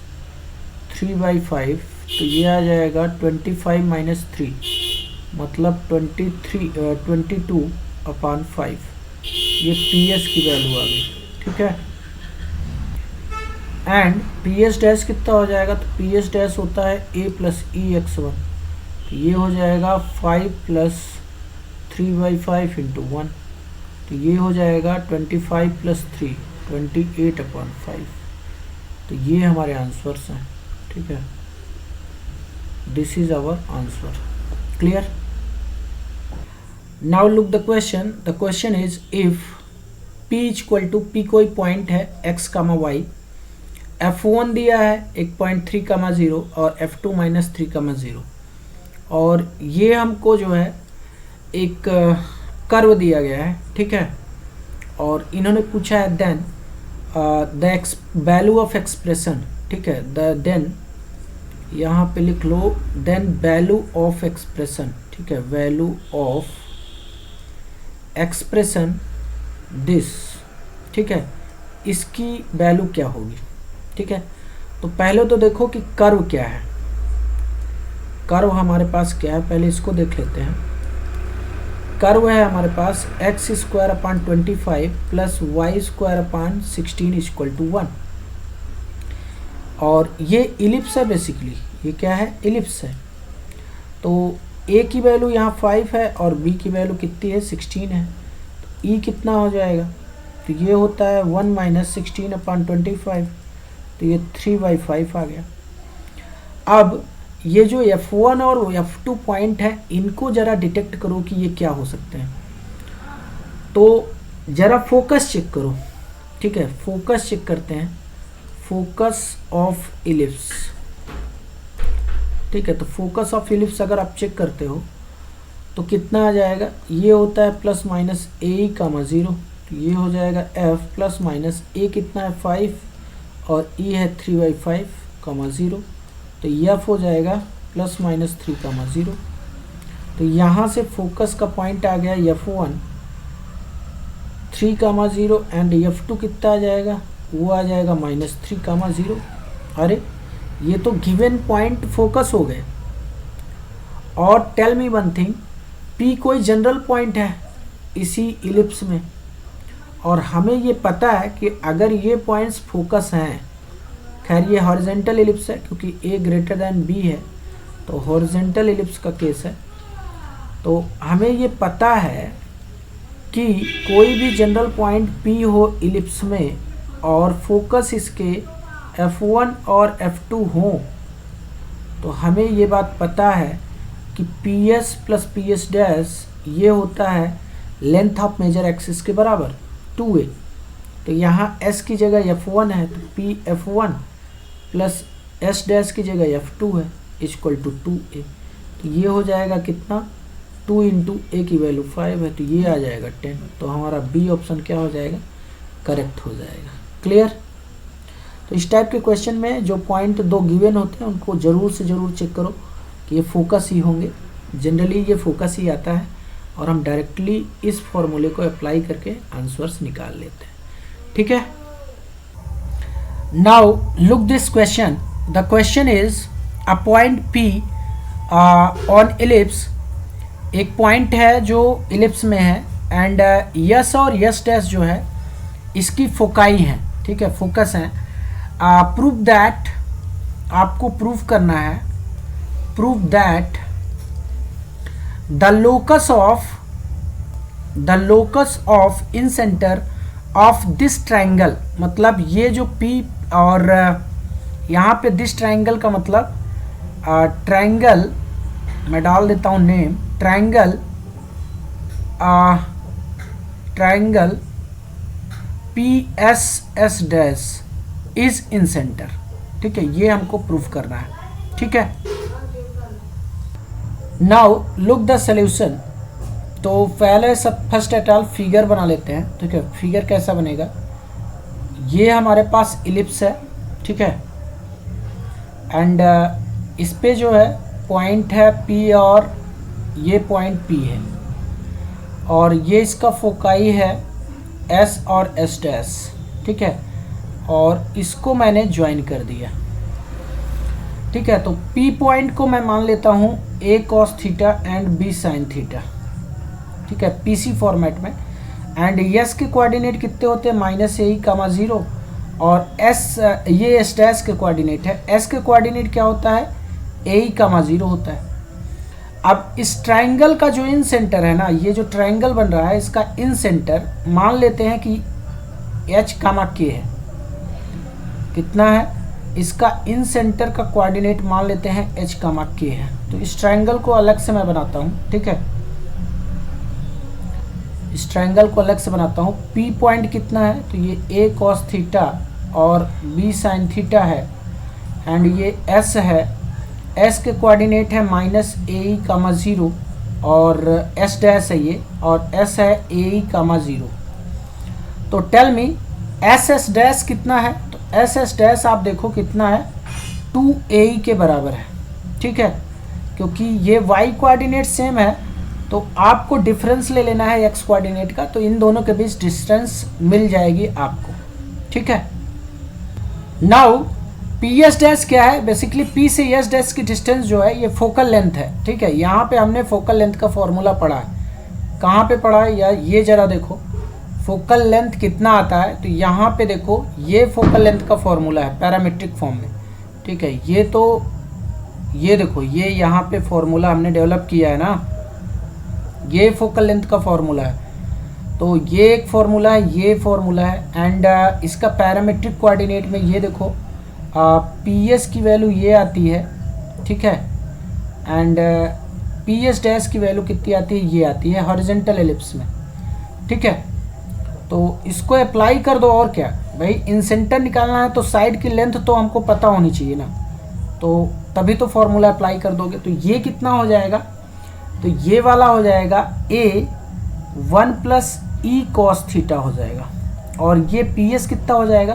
3/5, तो ये आ जाएगा 25 माइनस 3, मतलब 22 अपॉन 5, ये PS की वैल्यू आ गई, ठीक है। एंड PS डैश कितना हो जाएगा, तो PS डैश होता है a प्लस ई x1, तो ये हो जाएगा 5 प्लस 3/5 इंटू 1, तो ये हो जाएगा 25 प्लस 3 28 अपॉन 5, तो ये हमारे आंसर्स हैं, ठीक है। This is our answer, clear. Now look the question, the question is if P equal to, P कोई पॉइंट है x, y, F1 दिया है एक पॉइंट 3, 0 और F2 माइनस 3, 0, और ये हमको जो है एक कर्व दिया गया है, ठीक है, और इन्होंने पूछा है then the value of expression, ठीक है, देन यहाँ पे लिख लो देन वैल्यू ऑफ एक्सप्रेशन, ठीक है, वैल्यू ऑफ एक्सप्रेशन दिस, ठीक है, इसकी वैल्यू क्या होगी, ठीक है। तो पहले तो देखो कि कर्व क्या है, कर्व हमारे पास क्या है, पहले इसको देख लेते हैं। कर्व है हमारे पास X square upon 25 plus Y square upon 16 equal to 1, और ये इलिप्स है बेसिकली, ये क्या है, इलिप्स है। तो ए की वैल्यू यहाँ 5 है और बी की वैल्यू कितनी है, 16 है। तो ई कितना हो जाएगा, तो ये होता है 1 माइनस 16 अपान 25, तो ये 3/5 आ गया। अब ये जो F1 और F2 पॉइंट है, इनको ज़रा डिटेक्ट करो कि ये क्या हो सकते हैं। तो ज़रा फोकस चेक करो, ठीक है, फोकस चेक करते हैं, फोकस ऑफ इलिप्स, ठीक है। तो फोकस ऑफ इलिप्स अगर आप चेक करते हो तो कितना आ जाएगा, ये होता है प्लस माइनस ए कामा 0, तो ये हो जाएगा एफ प्लस माइनस ए कितना है 5 और ई है 3/5 कामा 0, तो एफ हो जाएगा प्लस माइनस 3 कामा 0। तो यहाँ से फोकस का पॉइंट आ गया F1 3 कामा 0 एंड F2 कितना आ जाएगा, वो आ जाएगा माइनस 3 कामा 0। अरे ये तो गिवन पॉइंट फोकस हो गए। और tell me one thing, P कोई जनरल पॉइंट है इसी इलिप्स में, और हमें ये पता है कि अगर ये पॉइंट्स फोकस हैं, खैर ये हॉरिजेंटल इलिप्स है क्योंकि A ग्रेटर दैन B है, तो हॉरिजेंटल इलिप्स का केस है। तो हमें ये पता है कि कोई भी जनरल पॉइंट P हो इलिप्स में और फोकस इसके F1 और F2 हो, तो हमें ये बात पता है कि PS प्लस PS डैश ये होता है लेंथ ऑफ मेजर एक्सिस के बराबर 2a। तो यहाँ S की जगह F1 है, तो P F1 plus S dash की जगह F2 है इक्वल टू 2a। तो ये हो जाएगा कितना, 2 इंटू ए की वैल्यू 5 है, तो ये आ जाएगा 10। तो हमारा बी ऑप्शन क्या हो जाएगा, करेक्ट हो जाएगा। क्लियर। तो इस टाइप के क्वेश्चन में जो पॉइंट दो गिवन होते हैं उनको ज़रूर से ज़रूर चेक करो कि ये फोकस ही होंगे। जनरली ये फोकस ही आता है और हम डायरेक्टली इस फॉर्मूले को अप्लाई करके आंसर्स निकाल लेते हैं, ठीक है। Now look this question, the question is a point P on ellipse, एक पॉइंट है जो इलिप्स में है एंड यस और यस डैश जो है इसकी फोकाई है, ठीक है, फोकस है। प्रूव दैट, आपको प्रूव करना है, prove that the locus of in centre of this triangle, मतलब ये जो P और यहाँ पे दिस ट्रायंगल का मतलब ट्रायंगल, मैं डाल देता हूँ name, triangle PSS dash is in centre, ठीक है, ये हमको प्रूफ करना है, ठीक है। Now look the solution. तो पहले सब फर्स्ट एट ऑल फिगर बना लेते हैं, ठीक है। फिगर कैसा बनेगा, ये हमारे पास इलिप्स है, ठीक है, एंड इस पे जो है पॉइंट है P और ये पॉइंट P है और ये इसका फोकाई है S और S डैश, ठीक है, और इसको मैंने ज्वाइन कर दिया, ठीक है। तो P पॉइंट को मैं मान लेता हूँ A cos theta and B sin theta, ठीक है, PC फॉर्मेट में। एंड S के कोऑर्डिनेट कितने होते हैं, माइनस ए कामा 0, और S ये S डैश के कोऑर्डिनेट है, S के कोऑर्डिनेट क्या होता है, ए कामा 0 होता है। अब इस ट्रायंगल का जो इन सेंटर है ना, ये जो ट्रायंगल बन रहा है इसका इन सेंटर मान लेते हैं कि H कामा K है, कितना है, इसका इन सेंटर का कोऑर्डिनेट मान लेते हैं H कामा K है। तो इस ट्रायंगल को अलग से मैं बनाता हूँ, ठीक है, इस ट्रायंगल को अलग से बनाता हूँ। P पॉइंट कितना है, तो ये A cos थीटा और B sin थीटा है एंड ये S है, S के कोऑर्डिनेट है माइनस ए कामा 0 और S डैश है ये, और S है ए कामा 0। तो tell me s s dash कितना है, तो एस एस डैश आप देखो कितना है, 2AE के बराबर है, ठीक है। क्योंकि ये y कोऑर्डिनेट सेम है तो आपको डिफरेंस ले लेना है x कोऑर्डिनेट का, तो इन दोनों के बीच डिस्टेंस मिल जाएगी आपको, ठीक है। नाउ पी एस डैश क्या है, बेसिकली P से एस डैश की डिस्टेंस जो है ये फोकल लेंथ है, ठीक है। यहाँ पे हमने फोकल लेंथ का फॉर्मूला पढ़ा है, कहाँ पे पढ़ा है यार, ये जरा देखो फोकल लेंथ कितना आता है, तो यहाँ पे देखो ये फोकल लेंथ का फॉर्मूला है पैरामीट्रिक फॉर्म में, ठीक है। ये तो ये देखो ये यहाँ पे फॉर्मूला हमने डेवलप किया है ना, ये फोकल लेंथ का फॉर्मूला है, तो ये एक फॉर्मूला है, ये फॉर्मूला है। एंड इसका पैरामीट्रिक कोऑर्डिनेट में ये देखो पी एस की वैल्यू ये आती है, ठीक है। एंड पी एस डैश की वैल्यू कितनी आती है, ये आती है हॉरिजॉन्टल एलिप्स में, ठीक है। तो इसको अप्लाई कर दो, और क्या भाई, इन सेंटर निकालना है तो साइड की लेंथ तो हमको पता होनी चाहिए ना, तो तभी तो फॉर्मूला अप्लाई कर दोगे। तो ये कितना हो जाएगा, तो ये वाला हो जाएगा a 1 plus E cos theta हो जाएगा, और ये पी एस कितना हो जाएगा,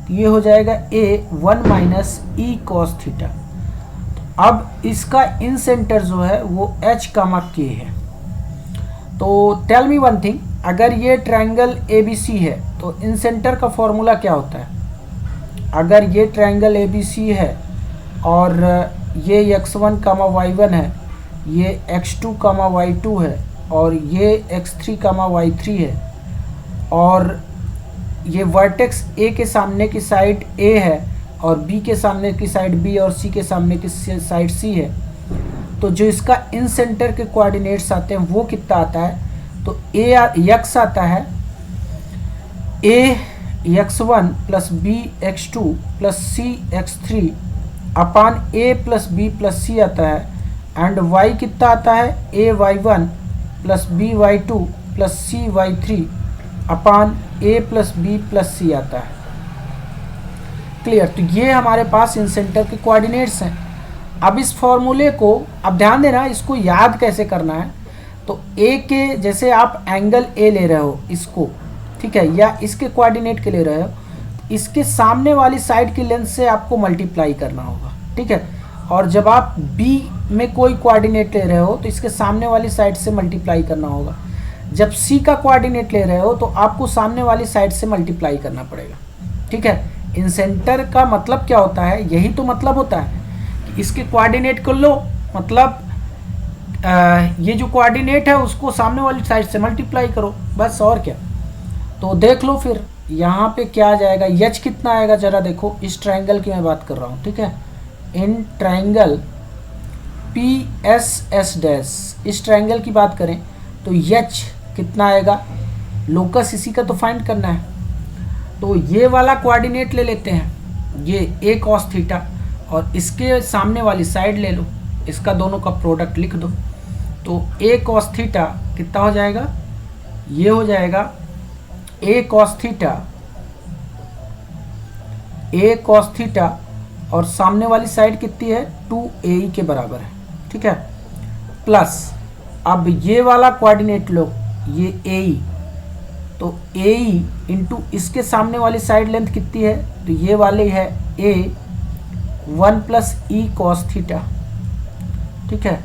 तो ये हो जाएगा a 1 minus E cos theta. अब इसका इन सेंटर जो है वो h कामा k है। तो टेल मी वन थिंग, अगर ये ट्रायंगल ABC है तो इन सेंटर का फॉर्मूला क्या होता है, अगर ये ट्रायंगल ABC है और ये x1 कामा y1 है, ये x2 कामा y2 है, और ये x3 कामा y3 है, और ये वर्टेक्स A के सामने की साइड A है और B के सामने की साइड B और C के सामने की साइड C है, तो जो इसका इन सेंटर के कोऑर्डिनेट्स आते हैं वो कितना आता है, तो x आता है a x1 plus b x2 plus c x3 upon a plus b plus c आता है, एंड y कितना आता है a y1 plus b y2 plus c y3 upon a plus b plus c आता है। Clear, तो ये हमारे पास इन सेंटर के कोऑर्डिनेट्स हैं। अब इस फॉर्मूले को, अब ध्यान देना इसको याद कैसे करना है, तो a के जैसे आप एंगल a ले रहे हो इसको, ठीक है, या इसके कोऑर्डिनेट के ले रहे हो, इसके सामने वाली साइड की लेंथ से आपको मल्टीप्लाई करना होगा, ठीक है। और जब आप b में कोई कोऑर्डिनेट ले रहे हो तो इसके सामने वाली साइड से मल्टीप्लाई करना होगा। जब c का कोऑर्डिनेट ले रहे हो तो आपको सामने वाली साइड से मल्टीप्लाई करना पड़ेगा, ठीक है। इन सेंटर का मतलब क्या होता है, यही तो मतलब होता है कि इसके कोऑर्डिनेट को लो, मतलब ये जो कोऑर्डिनेट है उसको सामने वाली साइड से मल्टीप्लाई करो, बस, और क्या। तो देख लो फिर यहाँ पे क्या आ जाएगा, एच कितना आएगा जरा देखो, इस ट्रायंगल की मैं बात कर रहा हूँ, ठीक है। In triangle P S s dash, इस ट्रायंगल की बात करें तो एच कितना आएगा, लोकस इसी का तो फाइंड करना है। तो ये वाला कोऑर्डिनेट ले लेते हैं, ये a cos थीटा, और इसके सामने वाली साइड ले लो, इसका दोनों का प्रोडक्ट लिख दो। तो a cos थीटा कितना हो जाएगा, ये हो जाएगा a cos थीटा और सामने वाली साइड कितनी है 2AE के बराबर है, ठीक है। प्लस अब ये वाला कोऑर्डिनेट लो, ये AE, तो AE इंटू इसके सामने वाली साइड लेंथ कितनी है, तो ये वाली है a 1 plus E cos theta, ठीक है।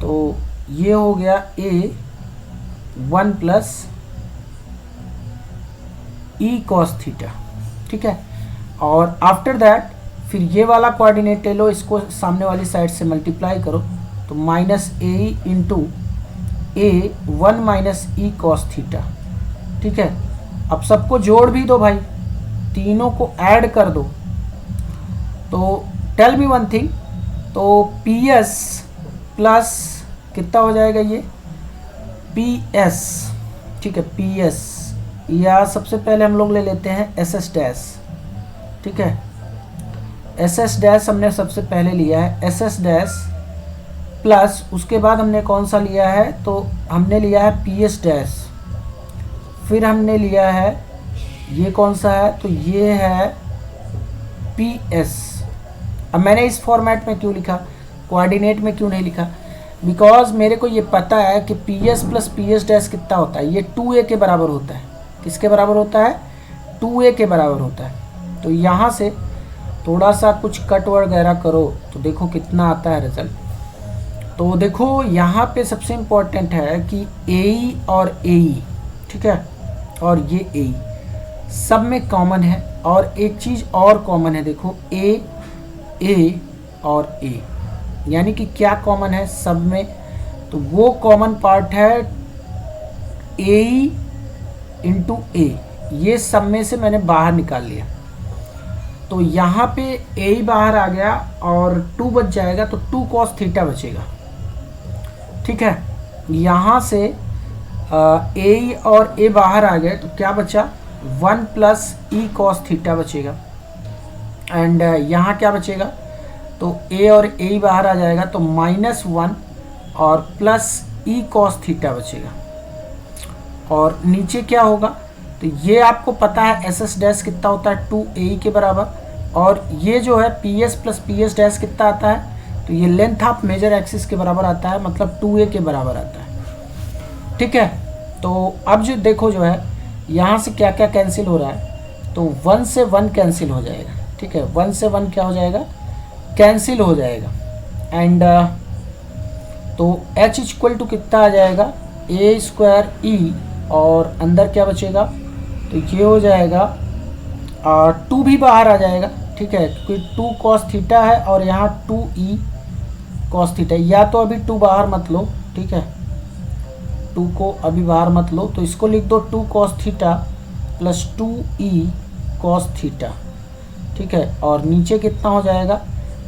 तो ये हो गया a 1 plus E cos theta, ठीक है। और आफ्टर दैट फिर ये वाला कोऑर्डिनेट ले लो, इसको सामने वाली साइड से मल्टीप्लाई करो, तो minus A into a 1 minus E cos theta, ठीक है। अब सबको जोड़ भी दो भाई, तीनों को ऐड कर दो। तो टेल मी वन थिंग, तो पी एस प्लस कितना हो जाएगा, ये पी एस, ठीक है, पी एस, या सबसे पहले हम लोग ले लेते हैं एस एस डैश, ठीक है। एस एस डैश हमने सबसे पहले लिया है, एस एस डैश प्लस उसके बाद हमने कौन सा लिया है, तो हमने लिया है पी एस डैश, फिर हमने लिया है ये कौन सा है, तो ये है पी एस। अब मैंने इस फॉर्मेट में क्यों लिखा, कोऑर्डिनेट में क्यों नहीं लिखा, बिकॉज मेरे को ये पता है कि P S plus P S dash कितना होता है, ये 2a के बराबर होता है। किसके बराबर होता है, 2a के बराबर होता है। तो यहाँ से थोड़ा सा कुछ कट वगैरह करो तो देखो कितना आता है रिजल्ट। तो देखो यहाँ पे सबसे इम्पोर्टेंट है कि ए और ए, ठीक है, और ये ए सब में कॉमन है, और एक चीज़ और कॉमन है, देखो ए और ए, यानी कि क्या कॉमन है सब में, तो वो कॉमन पार्ट है ए इंटू ए, ये सब में से मैंने बाहर निकाल लिया। तो यहाँ पे ए बाहर आ गया और 2 बच जाएगा, तो 2 cos थीटा बचेगा, ठीक है। यहाँ से ए और ए बाहर आ गए तो क्या बचा, 1 प्लस ई cos थीटा बचेगा। एंड यहाँ क्या बचेगा, तो ए और ए बाहर आ जाएगा तो -1 और प्लस ई cos थीटा बचेगा। और नीचे क्या होगा, तो ये आपको पता है एस एस डैश कितना होता है 2a के बराबर, और ये जो है P S plus P S dash कितना आता है, तो ये लेंथ ऑफ मेजर एक्सिस के बराबर आता है, मतलब 2a के बराबर आता है, ठीक है। तो अब जो देखो जो है यहाँ से क्या क्या कैंसिल हो रहा है, तो 1 से 1 कैंसिल हो जाएगा, ठीक है, 1 से 1 क्या हो जाएगा, कैंसिल हो जाएगा। एंड तो h इक्वल टू कितना आ जाएगा, ए स्क्वायर ई, और अंदर क्या बचेगा, तो ये हो जाएगा 2 भी बाहर आ जाएगा, ठीक है, क्योंकि 2 cos थीटा है और यहाँ 2e cos थीटा, या तो अभी 2 बाहर मत लो, ठीक है, 2 को अभी बाहर मत लो, तो इसको लिख दो 2 cos theta plus 2e cos theta, ठीक है। और नीचे कितना हो जाएगा,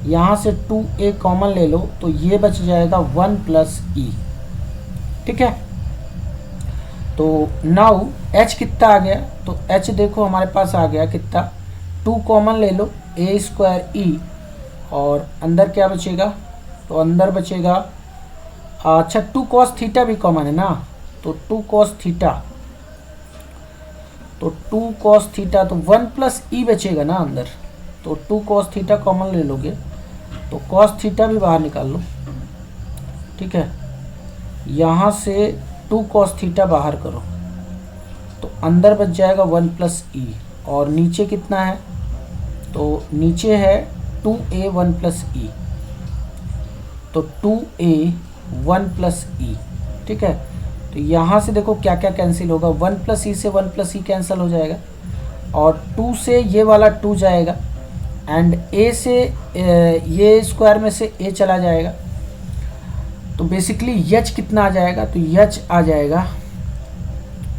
यहाँ से 2a कॉमन ले लो तो ये बच जाएगा 1 प्लस ई, ठीक है। तो नाउ h कितना आ गया, तो h देखो हमारे पास आ गया कितना, 2 कॉमन ले लो, ए स्क्वायर ई, और अंदर क्या बचेगा, तो अंदर बचेगा अच्छा 2 cos थीटा भी कॉमन है ना, तो 2 cos थीटा, तो 2 cos थीटा, तो 1 प्लस ई बचेगा ना अंदर, तो 2 cos थीटा कॉमन ले लोगे तो cos थीटा भी बाहर निकाल लो, ठीक है। यहाँ से 2 cos थीटा बाहर करो तो अंदर बच जाएगा 1 प्लस ई, और नीचे कितना है, तो नीचे है 2a 1 प्लस ई, तो 2a 1 प्लस ई, ठीक है। तो यहाँ से देखो क्या क्या कैंसिल होगा, 1 प्लस ई से 1 प्लस ई कैंसिल हो जाएगा, और 2 से ये वाला 2 जाएगा, एंड a से ये स्क्वायर में से a चला जाएगा, तो बेसिकली h कितना आ जाएगा, तो h आ जाएगा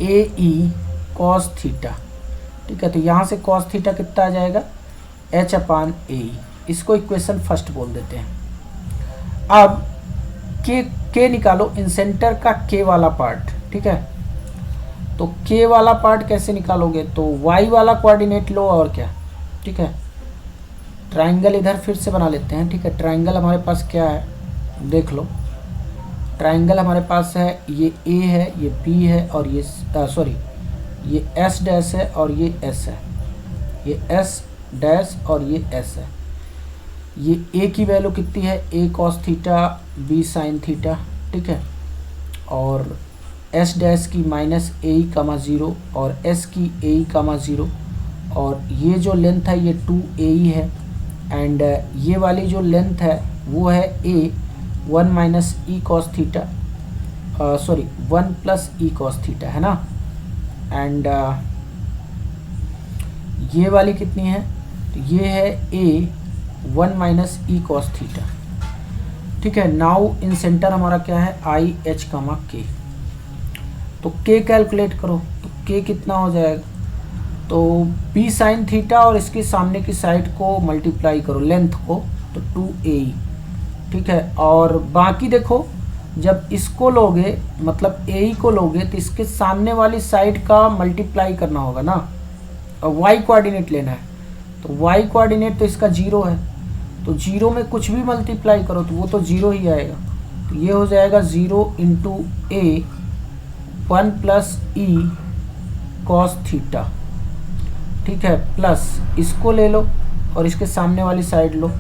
ए ई कॉस थीटा, ठीक है। तो यहाँ से कॉस थीटा कितना आ जाएगा, h अपान ए, इसको इक्वेशन फर्स्ट बोल देते हैं। अब k निकालो, इन सेंटर का k वाला पार्ट, ठीक है। तो k वाला पार्ट कैसे निकालोगे, तो y वाला कोऑर्डिनेट लो और क्या, ठीक है। ट्राइंगल इधर फिर से बना लेते हैं, ठीक है। ट्राइंगल हमारे पास क्या है देख लो, ट्राइंगल हमारे पास है, ये ए है, ये बी है, और ये सॉरी ये एस डैश है और ये एस है, ये एस डैश और ये एस है। ये ए की वैल्यू कितनी है, A cos theta B sine theta, ठीक है, और एस डैश की -a,0 और एस की a,0, और ये जो लेंथ है ये 2a है, एंड ये वाली जो लेंथ है वो है a 1 minus E cos theta, sorry 1 plus E cos theta है ना, एंड ये वाली कितनी है, तो ये है a 1 minus E cos theta, ठीक है। नाउ इन सेंटर हमारा क्या है, आई एच कमा के, तो k कैलकुलेट करो, तो k कितना हो जाएगा, तो b साइन थीटा और इसके सामने की साइड को मल्टीप्लाई करो लेंथ को, तो 2a, ठीक है। और बाकी देखो जब इसको लोगे मतलब ए को लोगे तो इसके सामने वाली साइड का मल्टीप्लाई करना होगा ना, और वाई कोऑर्डिनेट लेना है, तो वाई कोऑर्डिनेट तो इसका 0 है, तो 0 में कुछ भी मल्टीप्लाई करो तो वो तो 0 ही आएगा, तो ये हो जाएगा 0 इंटू ए 1 प्लस ई कॉस थीटा, ठीक है, प्लस इसको ले लो और इसके सामने वाली साइड लो,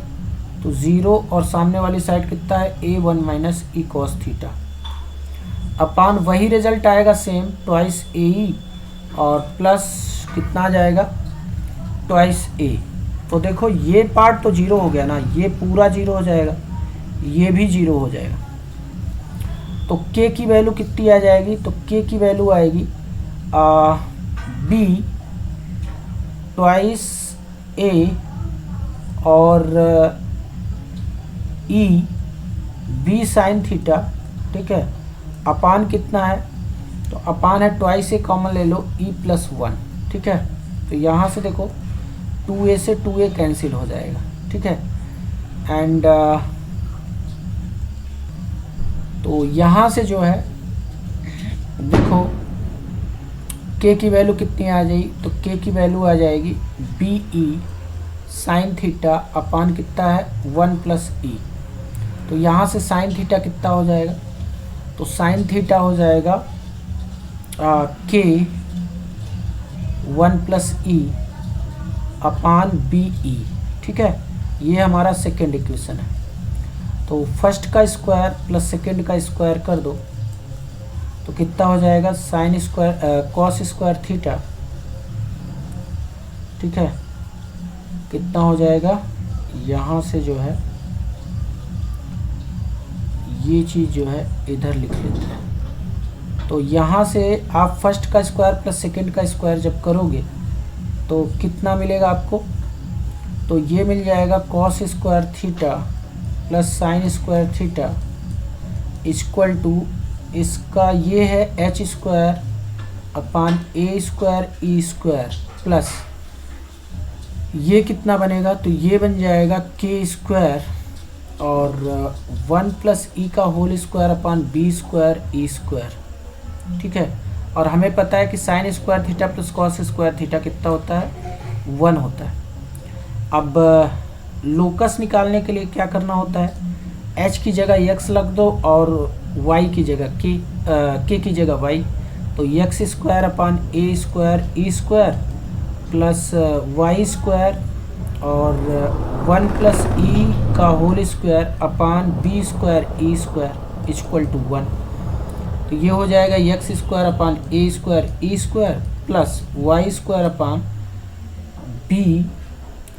तो 0 और सामने वाली साइड कितना है, a1 minus E cos theta, upon वही रिजल्ट आएगा सेम, ट्वाइस ए, और प्लस कितना आ जाएगा, ट्वाइस ए, तो देखो ये पार्ट तो जीरो हो गया ना, ये पूरा जीरो हो जाएगा, ये भी जीरो हो जाएगा। तो k की वैल्यू कितनी आ जाएगी, तो k की वैल्यू आएगी b ट्वाइस a और e b साइन थीटा, ठीक है, अपान कितना है, तो अपान है ट्वाइस ए कॉमन ले लो e प्लस 1, ठीक है। तो यहाँ से देखो 2a से 2a कैंसिल हो जाएगा, ठीक है। एंड तो यहाँ से जो है देखो k की वैल्यू कितनी आ जाएगी, तो k की वैल्यू आ जाएगी b e sine theta upon कितना है 1 प्लस ई। तो यहाँ से साइन थीटा कितना हो जाएगा, तो साइन थीटा हो जाएगा k 1 प्लस ई अपान बी ई, ठीक है। ये हमारा सेकेंड इक्वेशन है। तो फर्स्ट का स्क्वायर प्लस सेकेंड का स्क्वायर कर दो तो कितना हो जाएगा, sine square cos square theta, ठीक है, कितना हो जाएगा, यहाँ से जो है ये चीज़ जो है इधर लिख लेते हैं। तो यहाँ से आप फर्स्ट का स्क्वायर प्लस सेकेंड का स्क्वायर जब करोगे तो कितना मिलेगा आपको, तो ये मिल जाएगा cos square theta plus sine square theta equal to इसका ये है एच स्क्वायर अपान ए स्क्वायर ई स्क्वायर प्लस ये कितना बनेगा, तो ये बन जाएगा के स्क्वायर और 1 प्लस ई का whole square upon B square ई स्क्वायर, ठीक है। और हमें पता है कि sine square theta plus cos square theta कितना होता है, 1 होता है। अब लोकस निकालने के लिए क्या करना होता है, h की जगह x लग दो और y की जगह k की जगह y। तो x स्क्वायर अपान ए स्क्वायर ई स्क्वायर प्लस वाई स्क्वायर और 1 प्लस ई का whole square upon B square E square equal to 1। तो ये हो जाएगा x स्क्वायर अपान ए स्क्वायर ई square plus Y square upon B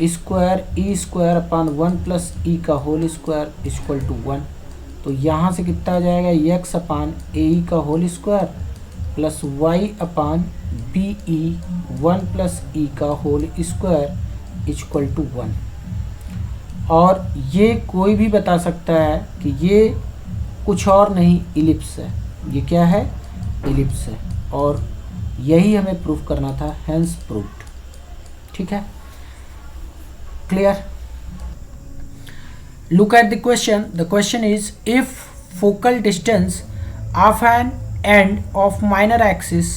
square ई square upon 1 plus E का whole square equal to 1। तो यहाँ से कितना आ जाएगा, x अपान ए का होल स्क्वायर प्लस वाई अपान बी ई 1 प्लस ई का होल स्क्वायर इक्वल टू 1। और ये कोई भी बता सकता है कि ये कुछ और नहीं इलिप्स है, ये क्या है, इलिप्स है। और यही हमें प्रूफ करना था, हेंस प्रूव्ड, ठीक है, clear. Look at the question. The question is, if focal distance of an end of minor axis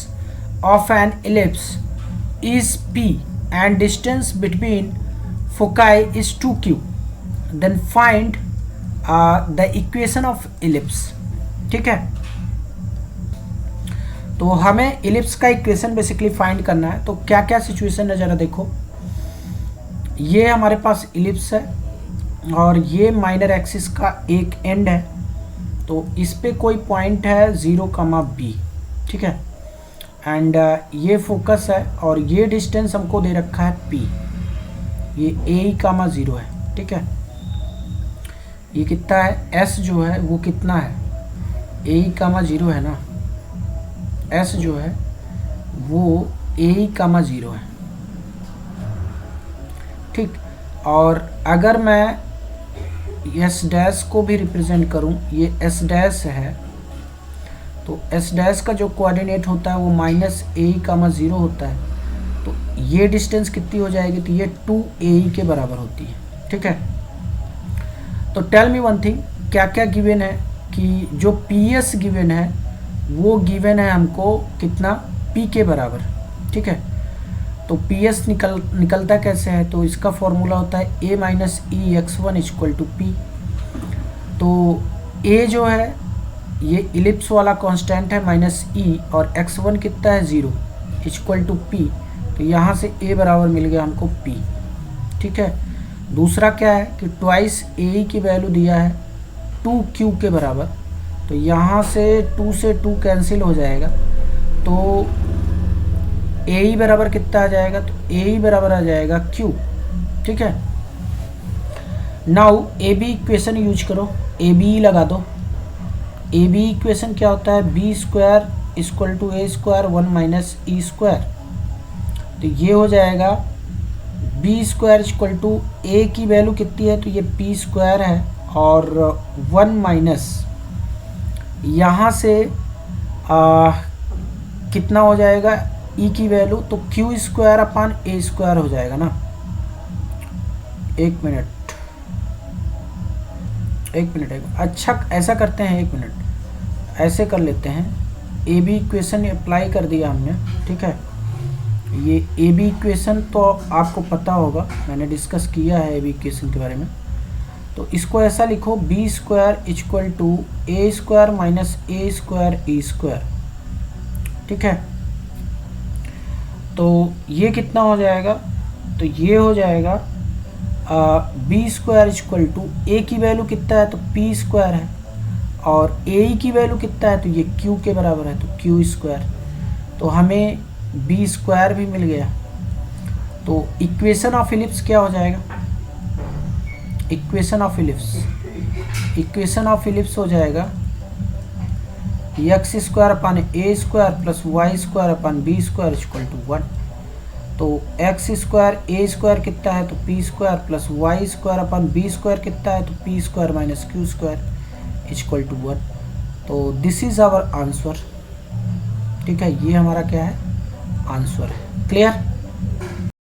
of an ellipse is p and distance between foci is 2q, then find the equation of ellipse, ठीक है। तो हमें ellipse का equation basically find करना है। तो क्या क्या सिचुएशन है ज़रा देखो, ये हमारे पास इलिप्स है और ये माइनर एक्सिस का एक एंड है। तो इस पे कोई पॉइंट है 0, b, ठीक है। एंड ये फोकस है और ये डिस्टेंस हमको दे रखा है p, ये a, 0 है, ठीक है। ये कितना है, s जो है वो कितना है, a, 0 है ना, s जो है वो a, 0 है, ठीक। और अगर मैं एस डैश को भी रिप्रेजेंट करूं, ये एस डैश है, तो एस डैश का जो कोऑर्डिनेट होता है वो माइनस ए, 0 होता है। तो ये डिस्टेंस कितनी हो जाएगी, तो ये 2a के बराबर होती है, ठीक है। तो टेल मी वन थिंग, क्या क्या गिवन है, कि जो पी एस गिवन है वो गिवन है हमको कितना, p के बराबर, ठीक है। तो पी एस निकलता कैसे है, तो इसका फॉर्मूला होता है a minus e x one equal to p. तो a जो है ये इलिप्स वाला कांस्टेंट है माइनस ई और x1 कितना है 0 इक्वल टू p। तो यहाँ से a बराबर मिल गया हमको p, ठीक है। दूसरा क्या है कि ट्वाइस a की वैल्यू दिया है 2q के बराबर। तो यहाँ से 2 से 2 कैंसिल हो जाएगा, तो a बराबर कितना आ जाएगा, तो a बराबर आ जाएगा q, ठीक है। Now a b equation use करो, ए बी लगा दो। ए बी इक्वेशन क्या होता है, b square equal to a square 1 minus e square. तो ये हो जाएगा b square equal to a की वैल्यू कितनी है, तो ये पी स्क्वायर है, और 1 माइनस यहाँ से कितना हो जाएगा ई की वैल्यू, तो क्यू स्क्वायर अपान ए स्क्वायर हो जाएगा ना। एक मिनट, अच्छा ऐसा करते हैं, एक मिनट ऐसे कर लेते हैं। ए बी इक्वेशन अप्लाई कर दिया हमने, ठीक है। ये ए बी इक्वेशन तो आपको पता होगा, मैंने डिस्कस किया है ए बी इक्वेशन के बारे में। तो इसको ऐसा लिखो, b square equal to a square minus a square E square, ठीक है। तो ये कितना हो जाएगा, तो ये हो जाएगा b square equal to a की वैल्यू कितना है, तो पी स्क्वायर है, और ए की वैल्यू कितना है, तो ये क्यू के बराबर है, तो क्यू स्क्वायर। तो हमें बी स्क्वायर भी मिल गया। तो इक्वेशन ऑफ इलिप्स क्या हो जाएगा, इक्वेशन ऑफ इलिप्स हो जाएगा x square upon A square plus Y square upon B square equal to 1। तो एक्स स्क्वायर ए स्क्वायर कितना है, तो p square plus Y square upon B square कितना है, तो p square minus q square equal to 1। तो this is our answer, ठीक है। ये हमारा क्या है, आंसर है। क्लियर।